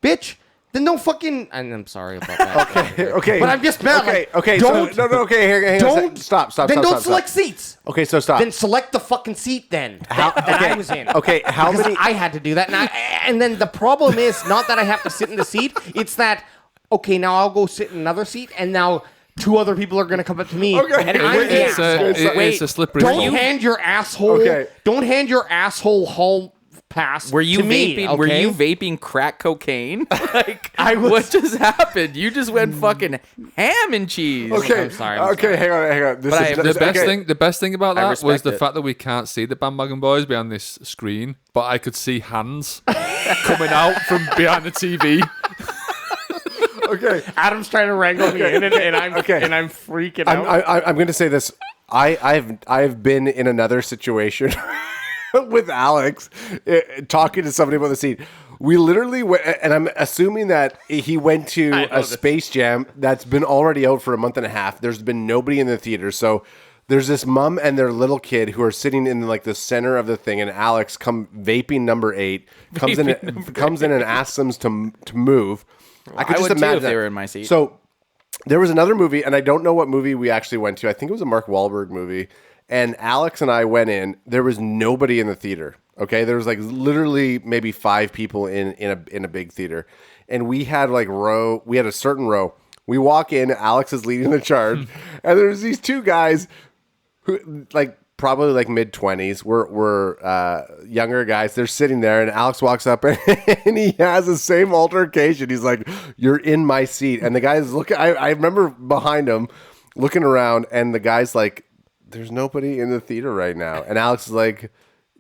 bitch. Then don't fucking. And I'm sorry about that. Okay. But I'm just mad. Okay. like, Okay. Don't. So, no. Okay. Hang on a Don't second. Stop. Then don't Stop. select seats. Okay. So stop. Then select the fucking seat. Then that I was in. Okay. How Because many? I had to do that, and then the problem is not that I have to sit in the seat. It's that okay, now I'll go sit in another seat, and now two other people are going to come up to me, Okay. and I'm the It's asshole. it's a slippery Don't slope. hand your asshole. Okay. Don't hand your asshole hall pass. Were you to me, vaping? okay? Were you vaping crack cocaine? Like, I was- what just happened? You just went fucking ham and cheese. Okay. I'm sorry. Okay. Hang on. This But is The best thing about I that was respect the it. fact that we can't see the Bandwagon Boys behind this screen, but I could see hands coming out from behind the TV. Okay. Adam's trying to wrangle me in, and I'm Okay. and I'm freaking out. I'm going to say this. I've been in another situation with Alex talking to somebody about the seat. We literally went, and I'm assuming that he went to a Space Jam that's been already out for a month and a half. There's been nobody in the theater, so there's this mom and their little kid who are sitting in like the center of the thing, and Alex vaping number 8 comes in and asks them to move. I could I just would too imagine if they that. were in my seat. So there was another movie, and I don't know what movie we actually went to. I think it was a Mark Wahlberg movie. And Alex and I went in. There was nobody in the theater. Okay, there was like literally maybe 5 people in a big theater, and we had like row. We had a certain row. We walk in. Alex is leading the charge, and there's these 2 guys who like probably like mid-20s. We're younger guys. They're sitting there, and Alex walks up and he has the same altercation. He's like, "You're in my seat," and the guys look. I remember behind him. looking around, and the guy's like, "There's nobody in the theater right now," and Alex is like,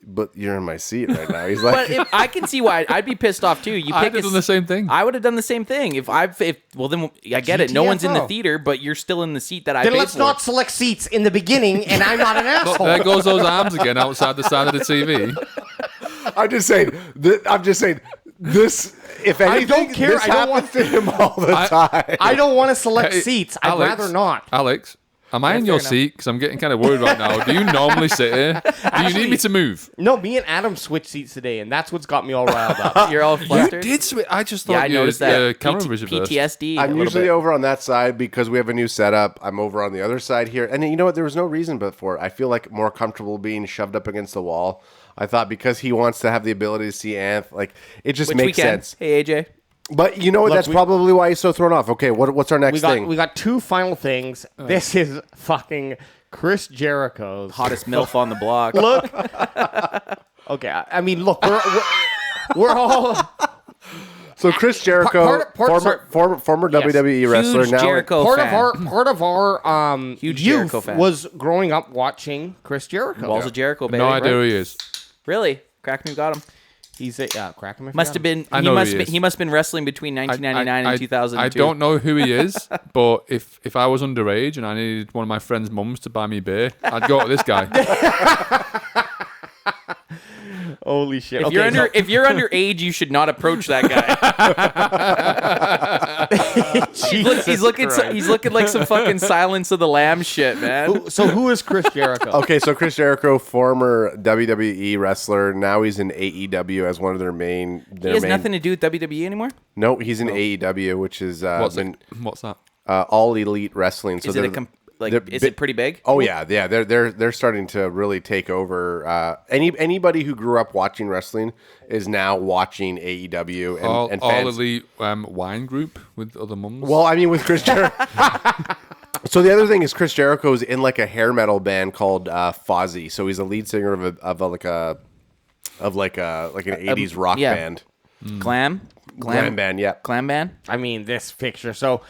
"But you're in my seat right now." He's like, But if, I can see why I'd be pissed off too. You I'd pick have done the same thing. I would have done the same thing if well then I get it. No one's in the GTFO. theater, but you're still in the seat that I Then paid let's for. not select seats in the beginning, and I'm not an Look, asshole. there goes those arms again outside the side of the TV. I'm just saying. This. If anything, don't care. this I don't happens to him all the time. I don't want to select Hey, seats. I'd Alex, rather not. Alex, am I in your fair enough. seat? Because I'm getting kind of worried right now. Do you normally sit here? Do you need me to move? No, me and Adam switched seats today, and that's what's got me all riled up. You're all You flustered. did switch. I just thought Yeah, I noticed that. camera was reversed. PTSD. a I'm little usually bit. over on that side because we have a new setup. I'm over on the other side here. And you know what? There was no reason but for it. I feel like more comfortable being shoved up against the wall. I thought because he wants to have the ability to see Anth, like it just Which makes weekend? sense. Hey AJ. But you know what? Look, That's probably why he's so thrown off. Okay, what's our next thing? We got two final things. This is fucking Chris Jericho's Hottest MILF on the block. look. Okay, I mean, look, we're all So Chris Jericho, former WWE wrestler, Huge now Jericho part fan. of our Huge Jericho youth fan. was growing up watching Chris Jericho. Balls of Jericho, baby. No idea who he is. Really? Crackman got him. He's a crack him. if Must you have got him. been. I know who he is. He must have been wrestling between 1999 and 2002. I don't know who he is, but if I was underage and I needed one of my friend's mums to buy me beer, I'd go to this guy. Holy shit! If you're underage, you should not approach that guy. he's looking like some fucking Silence of the Lambs shit, man. So who is Chris Jericho? Okay, so Chris Jericho, former WWE wrestler, now he's in AEW as one of their main. He has nothing to do with WWE anymore. No, he's in AEW, which is What's that? All Elite Wrestling. So Is it they're is it pretty big? Oh yeah. They're starting to really take over. Anybody who grew up watching wrestling is now watching AEW and All fans. Elite wine group with other mums. Well, I mean, with Chris Jericho. So the other thing is Chris Jericho's in like a hair metal band called Fozzy. So he's a lead singer of an 80s rock yeah. band. Glam Band, yeah. Glam band. I mean, this picture. So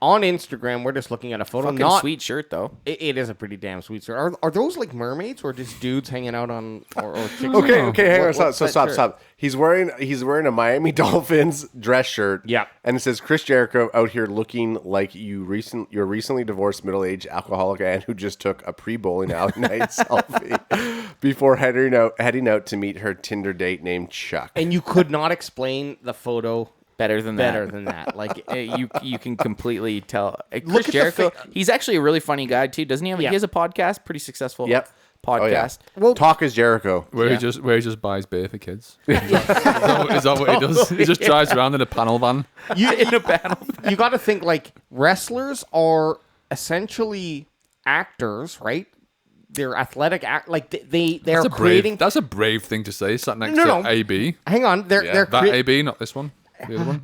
on Instagram, we're just looking at a photo. Fucking sweet shirt though. It is a pretty damn sweet shirt. Are those like mermaids or just dudes hanging out on or chicks? Okay, hang on, What's that shirt? stop. He's wearing a Miami Dolphins dress shirt. Yeah. And it says Chris Jericho out here looking like your recently divorced middle-aged alcoholic aunt who just took a pre-bowling alley night selfie before heading out to meet her Tinder date named Chuck. And you could not explain the photo Better than that. Like, You can completely tell. Look Chris at the Jericho, fa- he's actually a really funny guy too, doesn't he? He has a podcast, pretty successful. Yep. Podcast. well, Talk is Jericho. Where he just buys beer for kids. Is that what he does? He just drives around in a panel van. In a battle. you got to think like wrestlers are essentially actors, right? They're athletic they're creating. That's a brave thing to say. Sat next No. to AB. Hang on, they're That AB, not this one. The other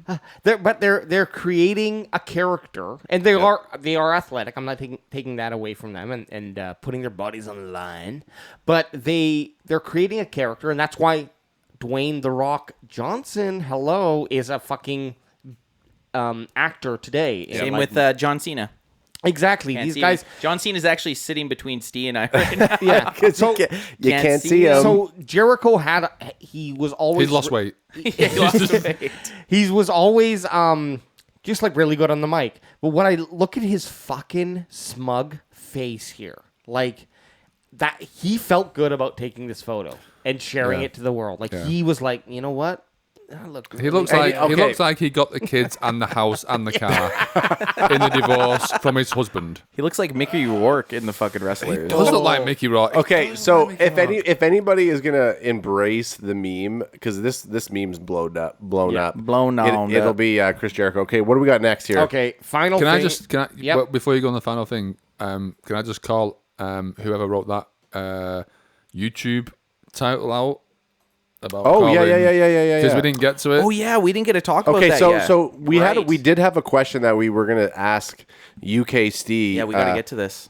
one. they're creating a character, and they are athletic. I'm not taking that away from them and putting their bodies on the line, but they're creating a character, and that's why Dwayne "The Rock" Johnson, is a fucking actor today. Same Like, with John Cena. exactly Can't these see guys. him. John Cena is actually sitting between Steve and I right now. Yeah, so You Can't can't see see him. so Jericho he was always He's lost weight. He lost weight. He was always just like really good on the mic. But when I look at his fucking smug face here, like that, he felt good about taking this photo and sharing it to the world. Like he was like, you know what? I look He looks like he got the kids and the house and the car in the divorce from his husband. He looks like Mickey Rourke in the fucking Wrestlers. Does look like Mickey Rourke. Okay, so if anybody is gonna embrace the meme, because this meme's blown up, it'll be Chris Jericho. Okay, what do we got next here? Okay, final Can thing. I Yep. before you go on the final thing, can I just call whoever wrote that YouTube title out about? Oh yeah. Because we didn't get to it. Oh yeah, we didn't get to talk about Okay, that so yet. so we Right. did have a question that we were gonna ask UK Steve. Yeah, we got to get to this.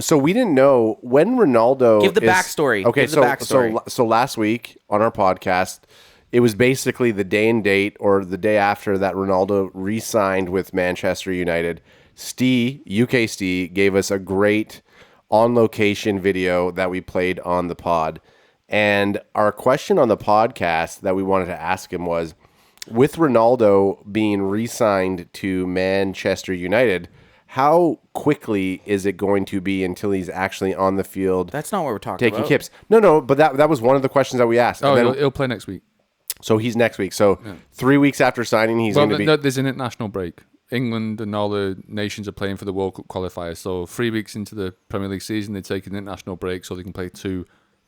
So we didn't know when Ronaldo. Give the backstory. Okay, Give the backstory. so last week on our podcast, it was basically the day and date or the day after that Ronaldo re-signed with Manchester United. UK Steve, gave us a great on-location video that we played on the pod. And our question on the podcast that we wanted to ask him was, with Ronaldo being re-signed to Manchester United, how quickly is it going to be until he's actually on the field? That's not what we're talking taking about. kips. No, but that was one of the questions that we asked. Oh, And then, he'll play next week. so he's next week. So 3 weeks after signing, he's Well, going to be... no, there's an international break. England and all the nations are playing for the World Cup qualifiers. So 3 weeks into the Premier League season, they take an international break so they can play 2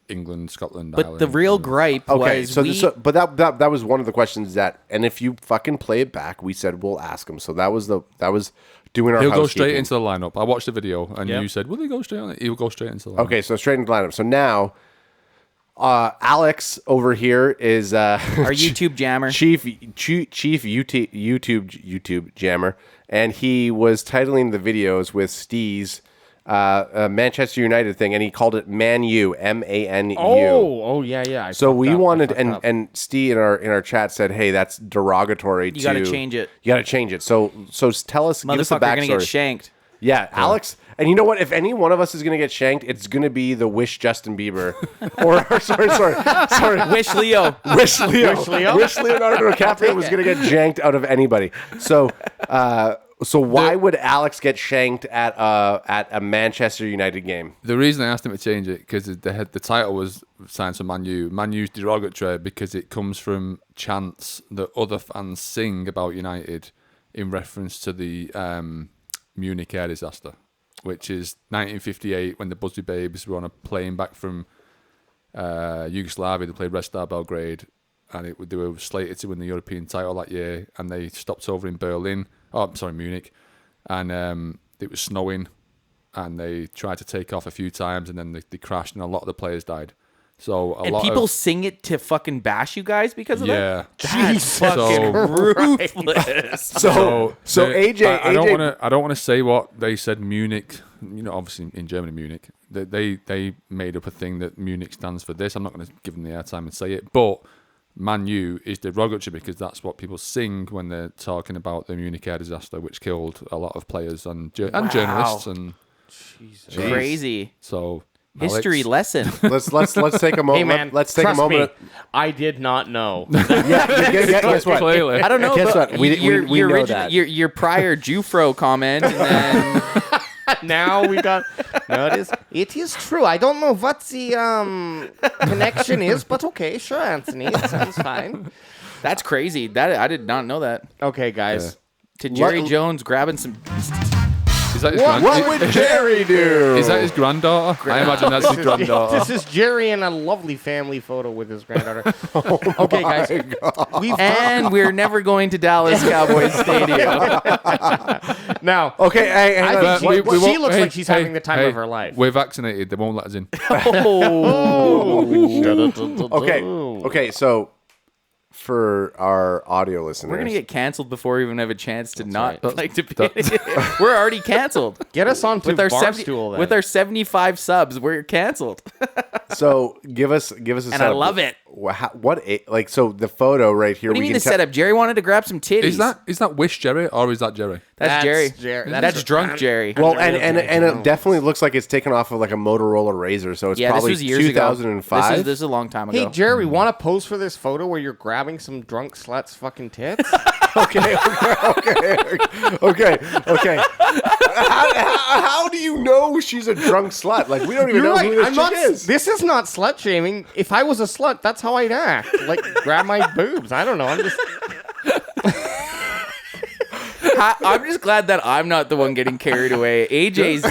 England, Scotland, But Ireland. the real gripe Okay, was but that was one of the questions that, and if you fucking play it back, we said we'll ask him. So that was doing our He'll go housekeeping. straight into the lineup. I watched the video and Yep. you said, will he go straight on it? He'll go straight into the lineup. Okay, so straight into the lineup. So now, Alex over here is our YouTube jammer. chief YouTube jammer, and he was titling the videos with Steve's Manchester United thing, and he called it Man U, MANU. Oh, yeah. So we wanted, and Steve in our chat said, "Hey, that's derogatory. You gotta change it. You got to change it." So tell us, give us the Motherfucker gonna get backstory. shanked. Yeah, Alex. And you know what? If any one of us is gonna get shanked, it's gonna be the Wish Justin Bieber, or sorry, Wish Leo. Wish Leonardo DiCaprio was gonna get janked out of anybody. So why would Alex get shanked at a Manchester United game? The reason I asked him to change it because the title was signed to Man U. Man U's derogatory because it comes from chants that other fans sing about United in reference to the Munich air disaster, which is 1958 when the Busby Babes were on a plane back from Yugoslavia. They played Red Star Belgrade, and they were slated to win the European title that year, and they stopped over in Munich, and it was snowing, and they tried to take off a few times, and then they crashed, and a lot of the players died. So And people sing it to fucking bash you guys because of that? That's fucking ruthless. So AJ, I don't want to say what they said. Munich, obviously in Germany, Munich. They made up a thing that Munich stands for this. I'm not going to give them the airtime and say it, but Man U is derogatory because that's what people sing when they're talking about the Munich air disaster, which killed a lot of players and journalists and Crazy. so. History lesson. let's take a moment. Hey, man, let's take a trust moment. me, I did not know. Guess what? Clearly. I don't know. Guess but what? We know that. Your prior Jufro comment, and then Now we got. No, it is true. I don't know what the connection is, but okay, sure, Anthony. It sounds fine. that's crazy. That I did not know that. Okay, guys. To Jerry Jones grabbing some. Is that his What would Jerry do? Is that his granddaughter? I imagine that's his granddaughter. This is Jerry in a lovely family photo with his granddaughter. Okay, guys. And we're never going to Dallas Cowboys Stadium. Now, Okay, hey, I think We she won't- looks hey, like she's hey, having the time hey, of her life. We're vaccinated. They won't let us in. okay. So for our audio listeners, We're gonna get canceled before we even have a chance to not right. like to be. We're already canceled. Get us on to With our Barstool then. with our 75 subs, we're canceled. so give us a And I setup. love it. So the photo right here. What do you we mean can the setup? Jerry wanted to grab some titties. Is that Wish Jerry or is that Jerry? That's Jerry. Jerry. That's drunk Jerry. Well, and it definitely looks like it's taken off of like a Motorola Razor, so it's Yeah, this probably was years ago. 2005. This is a long time ago. Hey, Jerry, want to pose for this photo where you're grabbing some drunk slut's fucking tits? Okay. How do you know she's a drunk slut? Like we don't even You're know right. who this I'm chick not. is. This is not slut shaming. If I was a slut, that's how I'd act. Like grab my boobs. I don't know. I'm just. I'm just glad that I'm not the one getting carried away. AJ's.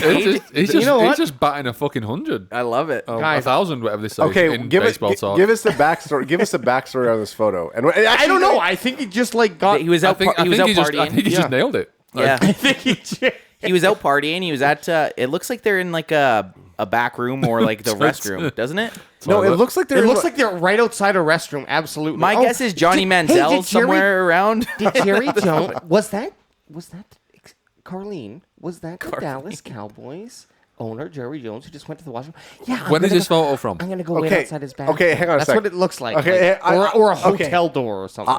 He's just batting a fucking 100. I love it. Oh, Guys, 1,000, whatever they say Okay, in give baseball us talk. give us the backstory. Give us the backstory on this photo. And actually, I don't know. I think he just like got. He was out. He was out partying. I think he just nailed it. Yeah. I think he. He was out partying. He was at. It looks like they're in like a back room or like the restroom, doesn't it? No, it looks like It looks like they're right outside a restroom. Absolutely. My guess is Johnny Manziel somewhere around. Did Jerry Jones? Was that Carlene? Was that the Dallas Cowboys owner, Jerry Jones, who just went to the washroom. Yeah. When is this photo from? I'm gonna go wait Okay, outside his bathroom. okay, hang on a That's sec. what it looks like. Okay, or a okay. hotel door or something.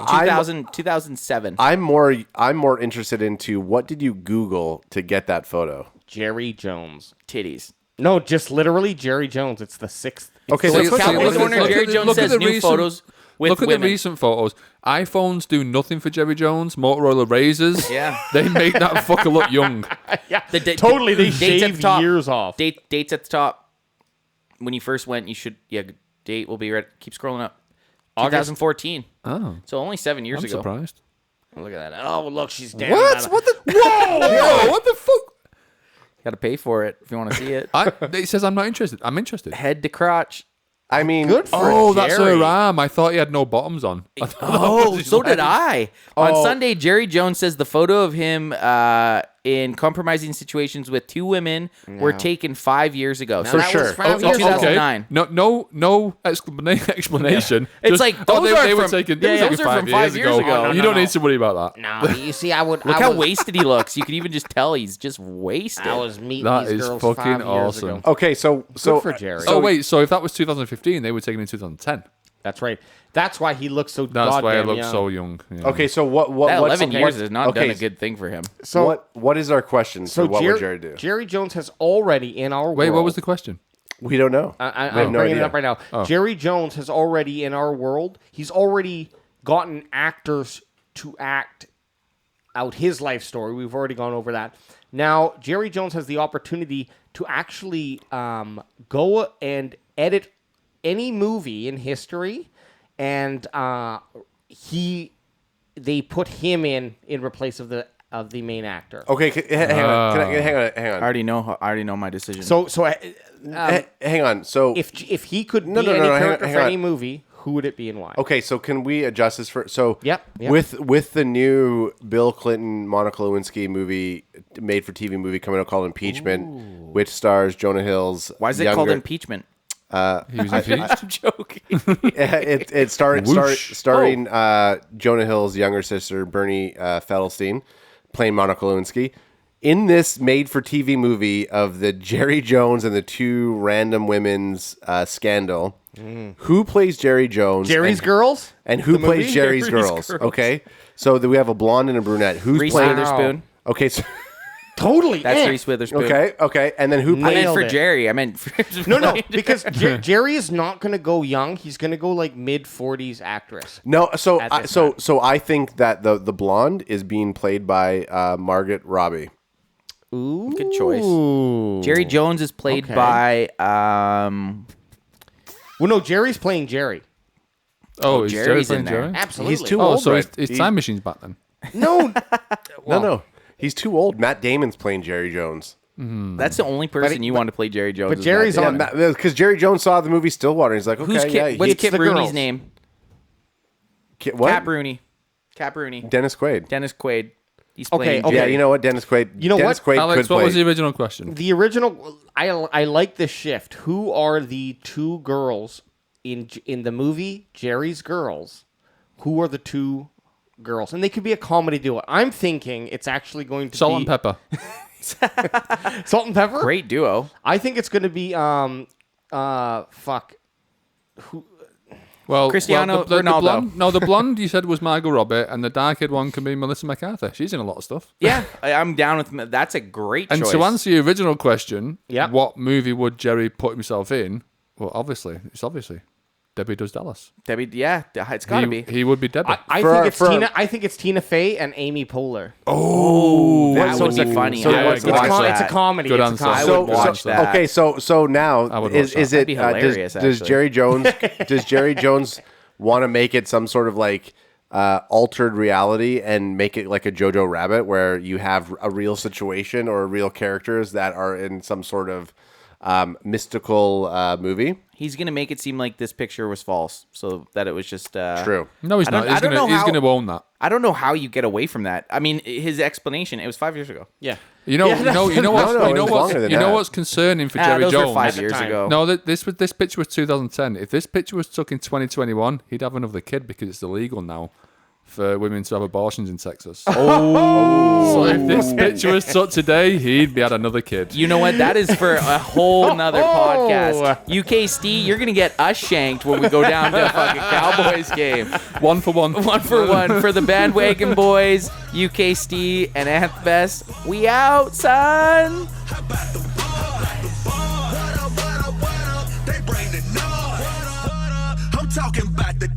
2007. I'm more interested into what did you Google to get that photo? Jerry Jones. Titties. No, just literally Jerry Jones. It's the 6th. Okay, So so Cowboys owner Jerry Jones says new photos with Look at women. the recent photos. iPhones do nothing for Jerry Jones. Motorola Razors. Yeah. They make that fucker look young. Yeah, The da- totally. They dates at shave the top. years off. Dates at the top. When you first went, you should date will be right. Keep scrolling up. 2014. Oh, So only 7 years I'm ago. surprised. Look at that. Oh, look, she's down. What? What the? Whoa! What the fuck? Got to pay for it if you want to see it. It says I'm not interested. I'm interested. Head to crotch. I mean, Good for Oh, that's Jerry. her arm. I thought he had no bottoms on. Oh, so did I. On Sunday, Jerry Jones says the photo of him in compromising situations with 2 women were taken 5 years ago. Now So that sure. was 5 Oh, years ago. 2009. No explanation. It's Just, like, those they are were from- taken. yeah, They were those taken are from 5 5 years years ago. ago. No, You don't need to worry about that. No, you see, I would. Look I how was, wasted he looks. You could even just tell he's just wasted. I was meeting That these is girls fucking 5 years awesome. ago. okay, so Good for Jerry. Oh wait, so if that was 2015, they were taken in 2010. That's right. That's why he looks so. That's why goddamn it looks young. so young. Yeah. okay, so what that what's 11 years what- has not okay, done a good thing for him. So what is our question? So what would Jerry do? Jerry Jones has already in our Wait, world. what was the question? We don't know. We I'm have no bringing idea. it up right now. Jerry Jones has already in our world. He's already gotten actors to act out his life story. We've already gone over that. Now Jerry Jones has the opportunity to actually go and edit any movie in history, and they put him in replace of the main actor. Okay, hang on. Hang I on. already know my decision. So Hang on. So if he could be no, any hang character on, for hang any on. movie, who would it be and why? okay, so can we adjust this for so Yep. with the new Bill Clinton Monica Lewinsky movie made for TV movie coming out called Impeachment, which stars Jonah Hill's Why is it called impeachment? He was impeached. I'm joking. It's starring Jonah Hill's younger sister Bernie Fedelstein playing Monica Lewinsky. In this made-for-TV movie of the Jerry Jones and the 2 random women's scandal, who plays Jerry Jones? Jerry's Girls? And who The plays movie? Jerry's Jerry's girls? Girls. Okay, so we have a blonde and a brunette. Who's Reese playing? Witherspoon. Okay, so, Totally. That's Reese Witherspoon. okay, and then who I meant plays? for it. Jerry. I meant for No, because Jerry is not going to go young. He's going to go like mid-40s actress. No, so At I, this so time. so I think that the blonde is being played by Margaret Robbie. Ooh. Good choice. Jerry Jones is played Okay. by Well, no, Jerry's playing Jerry. Oh, is Jerry Jerry's playing in there. Jerry? Absolutely. He's too Oh, old. so right? it's Time Machine's back then. No. No, he's too old. Matt Damon's playing Jerry Jones. that's the only person you want to play Jerry Jones. but is Jerry's Matt on- Damon. Because Jerry Jones saw the movie Stillwater. And he's like, okay, Who's yeah. Kit, what's it's Kit the Rooney's girls. name? What? Cat Rooney. Cat Rooney. Dennis Quaid. Dennis Quaid. He's Okay, playing okay. Yeah, Jerry. you know what? Dennis Quaid. You know Dennis what? Quaid Alex, could what play. was the original question? The original, I like this shift. Who are the 2 girls in the movie Jerry's Girls? Who are the 2 girls? And they could be a comedy duo. I'm thinking it's actually going to Salt be and Pepper. Salt and Pepper. Great duo. I think it's going to be Well, Cristiano the Ronaldo. blonde, no, the blonde you said was Margot Robbie, and the dark-haired one can be Melissa McCarthy. She's in a lot of stuff. Yeah, I'm down with. That's a great And choice. to answer your original question, Yep. what movie would Jerry put himself in? Well, obviously, Debbie Does Dallas. Debbie, yeah, it's got to be. He would be Debbie. I think it's Tina Fey and Amy Poehler. That would so be funny. so I what's- would it's watch con- It's a that. comedy. Good It's a answer. comedy. I would watch that. Okay, so now I would is watch is that. it That'd be hilarious, does actually. Jerry Jones does Jerry Jones want to make it some sort of like altered reality and make it like a Jojo Rabbit where you have a real situation or real characters that are in some sort of mystical movie? He's gonna make it seem like this picture was false, so that it was just True. no, he's I don't- not. He's I don't gonna know how- he's gonna own that. I don't know how you get away from that. I mean, his explanation. It was 5 years ago. Yeah. You know, Yeah, you know, you know No, what, no, you it know was what, longer than you know that. what's concerning for Jerry those Jones. were 5 At the years time. ago. No, this picture was 2010. If this picture was took in 2021, he'd have another kid because it's illegal now for women to have abortions in Texas. Oh. So if this picture was took today, he'd be had another kid. You know what? That is for a whole nother podcast. UKST, you're going to get us shanked when we go down to a fucking Cowboys game. 1 for 1. 1 for 1 for the bandwagon boys, UKST and Anthbest. We out, son. How about the what up? They bring the noise. I'm talking about the